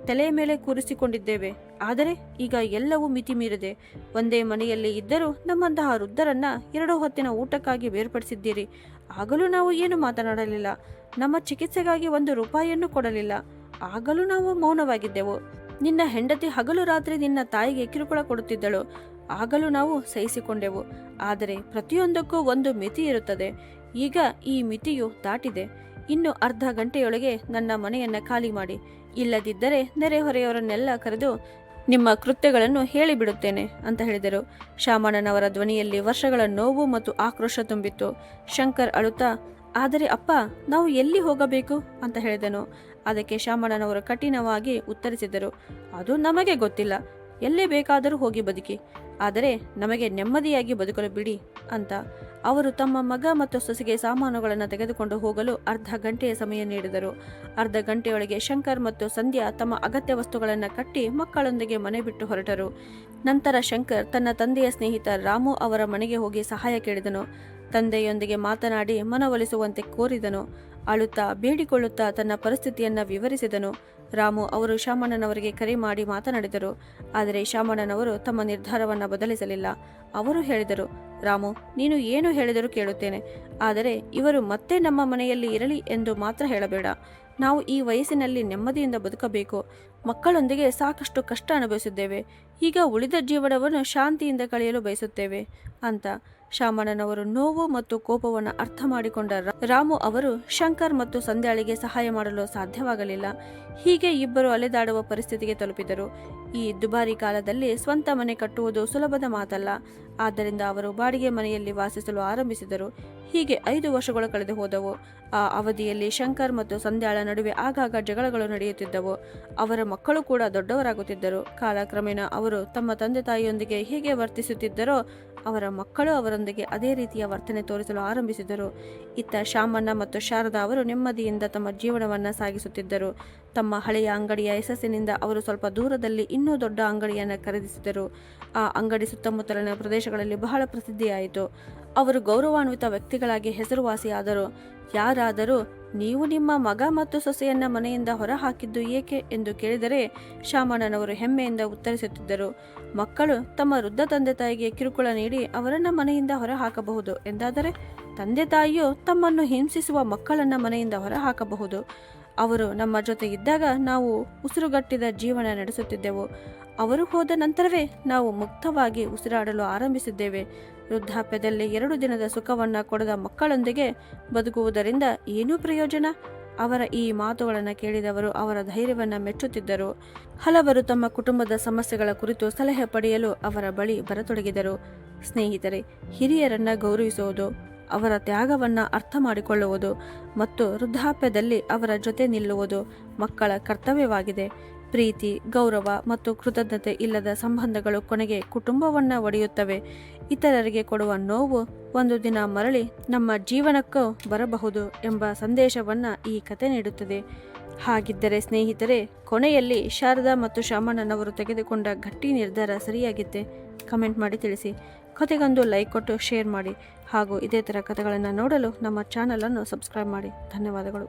ತಲೆಯ ಮೇಲೆ ಕೂರಿಸಿಕೊಂಡಿದ್ದೇವೆ. ಆದರೆ ಈಗ ಎಲ್ಲವೂ ಮಿತಿ ಮೀರಿದೆ. ಒಂದೇ ಮನೆಯಲ್ಲಿ ಇದ್ದರೂ ನಮ್ಮಂತಹ ವೃದ್ಧರನ್ನ 2 ಹೊತ್ತಿನ ಊಟಕ್ಕಾಗಿ ಬೇರ್ಪಡಿಸಿದ್ದೀರಿ. ಆಗಲೂ ನಾವು ಏನು ಮಾತನಾಡಲಿಲ್ಲ. ನಮ್ಮ ಚಿಕಿತ್ಸೆಗಾಗಿ 1 ರೂಪಾಯಿಯನ್ನು ಕೊಡಲಿಲ್ಲ. ಆಗಲೂ ನಾವು ಮೌನವಾಗಿದ್ದೆವು. ನಿನ್ನ ಹೆಂಡತಿ ಹಗಲು ರಾತ್ರಿ ನಿನ್ನ ತಾಯಿಗೆ ಕಿರುಕುಳ ಕೊಡುತ್ತಿದ್ದಳು. ಆಗಲೂ ನಾವು ಸಹಿಸಿಕೊಂಡೆವು. ಆದರೆ ಪ್ರತಿಯೊಂದಕ್ಕೂ ಒಂದು ಮಿತಿ ಇರುತ್ತದೆ. ಈಗ ಈ ಮಿತಿಯು ದಾಟಿದೆ. ಇನ್ನು ಅರ್ಧ ಗಂಟೆಯೊಳಗೆ ನನ್ನ ಮನೆಯನ್ನ ಖಾಲಿ ಮಾಡಿ. ಇಲ್ಲದಿದ್ದರೆ ನೆರೆಹೊರೆಯವರನ್ನೆಲ್ಲ ಕರೆದು ನಿಮ್ಮ ಕೃತ್ಯಗಳನ್ನು ಹೇಳಿಬಿಡುತ್ತೇನೆ ಅಂತ ಹೇಳಿದರು. ಶಾಮಣ್ಣನವರ ಧ್ವನಿಯಲ್ಲಿ ವರ್ಷಗಳ ನೋವು ಮತ್ತು ಆಕ್ರೋಶ ತುಂಬಿತ್ತು. ಶಂಕರ್ ಅಳುತ್ತಾ, ಆದರೆ ಅಪ್ಪ, ನಾವು ಎಲ್ಲಿ ಹೋಗಬೇಕು ಅಂತ ಹೇಳಿದನು. ಅದಕ್ಕೆ ಶಾಮಣ್ಣನವರು ಕಠಿಣವಾಗಿ ಉತ್ತರಿಸಿದರು, ಅದು ನಮಗೆ ಗೊತ್ತಿಲ್ಲ. ಎಲ್ಲಿ ಬೇಕಾದರೂ ಹೋಗಿ ಬದುಕಿ, ಆದರೆ ನಮಗೆ ನೆಮ್ಮದಿಯಾಗಿ ಬದುಕಲು ಬಿಡಿ ಅಂತ. ಅವರು ತಮ್ಮ ಮಗ ಮತ್ತು ಸೊಸೆಗೆ ಸಾಮಾನುಗಳನ್ನು ತೆಗೆದುಕೊಂಡು ಹೋಗಲು ಅರ್ಧ ಗಂಟೆಯ ಸಮಯ ನೀಡಿದರು. ಅರ್ಧ ಗಂಟೆಯೊಳಗೆ ಶಂಕರ್ ಮತ್ತು ಸಂಧ್ಯಾ ತಮ್ಮ ಅಗತ್ಯ ವಸ್ತುಗಳನ್ನು ಕಟ್ಟಿ ಮಕ್ಕಳೊಂದಿಗೆ ಮನೆ ಬಿಟ್ಟು ಹೊರಟರು. ನಂತರ ಶಂಕರ್ ತನ್ನ ತಂದೆಯ ಸ್ನೇಹಿತ ರಾಮು ಅವರ ಮನೆಗೆ ಹೋಗಿ ಸಹಾಯ ಕೇಳಿದನು. ತಂದೆಯೊಂದಿಗೆ ಮಾತನಾಡಿ ಮನವೊಲಿಸುವಂತೆ ಕೋರಿದನು. ಅಳುತ್ತಾ ಬೇಡಿಕೊಳ್ಳುತ್ತಾ ತನ್ನ ಪರಿಸ್ಥಿತಿಯನ್ನ ವಿವರಿಸಿದನು. ರಾಮು ಅವರು ಶಾಮಣ್ಣನವರಿಗೆ ಕರೆ ಮಾಡಿ ಮಾತನಾಡಿದರು. ಆದರೆ ಶಾಮಣ್ಣನವರು ತಮ್ಮ ನಿರ್ಧಾರವನ್ನು ಬದಲಿಸಲಿಲ್ಲ. ಅವರು ಹೇಳಿದರು, ರಾಮು, ನೀನು ಏನು ಹೇಳಿದರೂ ಕೇಳುತ್ತೇನೆ. ಆದರೆ ಇವರು ಮತ್ತೆ ನಮ್ಮ ಮನೆಯಲ್ಲಿ ಇರಲಿ ಎಂದು ಮಾತ್ರ ಹೇಳಬೇಡ. ನಾವು ಈ ವಯಸ್ಸಿನಲ್ಲಿ ನೆಮ್ಮದಿಯಿಂದ ಬದುಕಬೇಕು. ಮಕ್ಕಳೊಂದಿಗೆ ಸಾಕಷ್ಟು ಕಷ್ಟ ಅನುಭವಿಸಿದ್ದೇವೆ. ಈಗ ಉಳಿದ ಜೀವನವನ್ನು ಶಾಂತಿಯಿಂದ ಕಳೆಯಲು ಬಯಸುತ್ತೇವೆ ಅಂತ. ಶಾಮಣ್ಣನವರು ನೋವು ಮತ್ತು ಕೋಪವನ್ನು ಅರ್ಥ ಮಾಡಿಕೊಂಡ ರಾಮು ಅವರು ಶಂಕರ್ ಮತ್ತು ಸಂಧ್ಯಾಳಿಗೆ ಸಹಾಯ ಮಾಡಲು ಸಾಧ್ಯವಾಗಲಿಲ್ಲ. ಹೀಗೆ ಇಬ್ಬರು ಅಲೆದಾಡುವ ಪರಿಸ್ಥಿತಿಗೆ ತಲುಪಿದರು. ಈ ದುಬಾರಿ ಕಾಲದಲ್ಲಿ ಸ್ವಂತ ಮನೆ ಕಟ್ಟುವುದು ಸುಲಭದ ಮಾತಲ್ಲ. ಆದ್ದರಿಂದ ಅವರು ಬಾಡಿಗೆ ಮನೆಯಲ್ಲಿ ವಾಸಿಸಲು ಆರಂಭಿಸಿದರು. ಹೀಗೆ 5 ವರ್ಷಗಳು ಕಳೆದು ಹೋದವು. ಆ ಅವಧಿಯಲ್ಲಿ ಶಂಕರ್ ಮತ್ತು ಸಂಧ್ಯಾಳ ನಡುವೆ ಆಗಾಗ ಜಗಳಗಳು ನಡೆಯುತ್ತಿದ್ದವು. ಅವರ ಮಕ್ಕಳು ಕೂಡ ದೊಡ್ಡವರಾಗುತ್ತಿದ್ದರು. ಕಾಲಕ್ರಮೇಣ ಅವರು ತಮ್ಮ ತಂದೆ ತಾಯಿಯೊಂದಿಗೆ ಹೇಗೆ ವರ್ತಿಸುತ್ತಿದ್ದರೋ ಅವರ ಮಕ್ಕಳು ಅವರೊಂದಿಗೆ ಅದೇ ರೀತಿಯ ವರ್ತನೆ ತೋರಿಸಲು ಆರಂಭಿಸಿದರು. ಇತ್ತ ಶಾಮಣ್ಣ ಮತ್ತು ಶಾರದಾ ಅವರು ನೆಮ್ಮದಿಯಿಂದ ತಮ್ಮ ಜೀವನವನ್ನು ಸಾಗಿಸುತ್ತಿದ್ದರು. ತಮ್ಮ ಹಳೆಯ ಅಂಗಡಿಯ ಯಶಸ್ಸಿನಿಂದ ಅವರು ಸ್ವಲ್ಪ ದೂರದಲ್ಲಿ ಇನ್ನೂ ದೊಡ್ಡ ಅಂಗಡಿಯನ್ನು ಖರೀದಿಸಿದರು. ಆ ಅಂಗಡಿ ಸುತ್ತಮುತ್ತಲಿನ ಪ್ರದೇಶಗಳಲ್ಲಿ ಬಹಳ ಪ್ರಸಿದ್ಧಿಯಾಯಿತು. ಅವರು ಗೌರವಾನ್ವಿತ ವ್ಯಕ್ತಿಗಳಾಗಿ ಹೆಸರುವಾಸಿಯಾದರು. ಯಾರಾದರೂ ನೀವು ನಿಮ್ಮ ಮಗ ಮತ್ತು ಸೊಸೆಯನ್ನ ಮನೆಯಿಂದ ಹೊರ ಹಾಕಿದ್ದು ಏಕೆ ಎಂದು ಕೇಳಿದರೆ ಶಾಮಣ್ಣನವರು ಹೆಮ್ಮೆಯಿಂದ ಉತ್ತರಿಸುತ್ತಿದ್ದರು. ಮಕ್ಕಳು ತಮ್ಮ ವೃದ್ಧ ತಂದೆ ತಾಯಿಗೆ ಕಿರುಕುಳ ನೀಡಿ ಅವರನ್ನ ಮನೆಯಿಂದ ಹೊರ ಹಾಕಬಹುದು ಎಂದಾದರೆ ತಂದೆ ತಾಯಿಯು ತಮ್ಮನ್ನು ಹಿಂಸಿಸುವ ಮಕ್ಕಳನ್ನ ಮನೆಯಿಂದ ಹೊರ ಹಾಕಬಹುದು. ಅವರು ನಮ್ಮ ಜೊತೆ ಇದ್ದಾಗ ನಾವು ಉಸಿರುಗಟ್ಟಿದ ಜೀವನ ನಡೆಸುತ್ತಿದ್ದೆವು. ಅವರು ಹೋದ ನಂತರವೇ ನಾವು ಮುಕ್ತವಾಗಿ ಉಸಿರಾಡಲು ಆರಂಭಿಸಿದ್ದೇವೆ. ವೃದ್ಧಾಪ್ಯದಲ್ಲಿ 2 ದಿನದ ಸುಖವನ್ನ ಕೊಡದ ಮಕ್ಕಳೊಂದಿಗೆ ಬದುಕುವುದರಿಂದ ಏನೂ ಪ್ರಯೋಜನ? ಅವರ ಈ ಮಾತುಗಳನ್ನು ಕೇಳಿದವರು ಅವರ ಧೈರ್ಯವನ್ನು ಮೆಚ್ಚುತ್ತಿದ್ದರು. ಹಲವರು ತಮ್ಮ ಕುಟುಂಬದ ಸಮಸ್ಯೆಗಳ ಕುರಿತು ಸಲಹೆ ಪಡೆಯಲು ಅವರ ಬಳಿ ಬರತೊಡಗಿದರು. ಸ್ನೇಹಿತರೆ, ಹಿರಿಯರನ್ನ ಗೌರವಿಸುವುದು, ಅವರ ತ್ಯಾಗವನ್ನ ಅರ್ಥ ಮಾಡಿಕೊಳ್ಳುವುದು ಮತ್ತು ವೃದ್ಧಾಪ್ಯದಲ್ಲಿ ಅವರ ಜೊತೆ ನಿಲ್ಲುವುದು ಮಕ್ಕಳ ಕರ್ತವ್ಯವಾಗಿದೆ. ಪ್ರೀತಿ, ಗೌರವ ಮತ್ತು ಕೃತಜ್ಞತೆ ಇಲ್ಲದ ಸಂಬಂಧಗಳು ಕೊನೆಗೆ ಕುಟುಂಬವನ್ನ ಒಡೆಯುತ್ತವೆ. ಇತರರಿಗೆ ಕೊಡುವ ನೋವು ಒಂದು ದಿನ ಮರಳಿ ನಮ್ಮ ಜೀವನಕ್ಕೂ ಬರಬಹುದು ಎಂಬ ಸಂದೇಶವನ್ನ ಈ ಕತೆ ನೀಡುತ್ತದೆ. ಹಾಗಿದ್ದರೆ ಸ್ನೇಹಿತರೆ, ಕೊನೆಯಲ್ಲಿ ಶಾರದಾ ಮತ್ತು ಶಾಮಣ್ಣನವರು ತೆಗೆದುಕೊಂಡ ಗಟ್ಟಿ ನಿರ್ಧಾರ ಸರಿಯಾಗಿತ್ತೆ? ಕಮೆಂಟ್ ಮಾಡಿ ತಿಳಿಸಿ. ಕತೆಗೊಂದು ಲೈಕ್ ಕೊಟ್ಟು ಶೇರ್ ಮಾಡಿ ಹಾಗೂ ಇದೇ ಥರ ಕಥೆಗಳನ್ನು ನೋಡಲು ನಮ್ಮ ಚಾನಲನ್ನು ಸಬ್ಸ್ಕ್ರೈಬ್ ಮಾಡಿ. ಧನ್ಯವಾದಗಳು.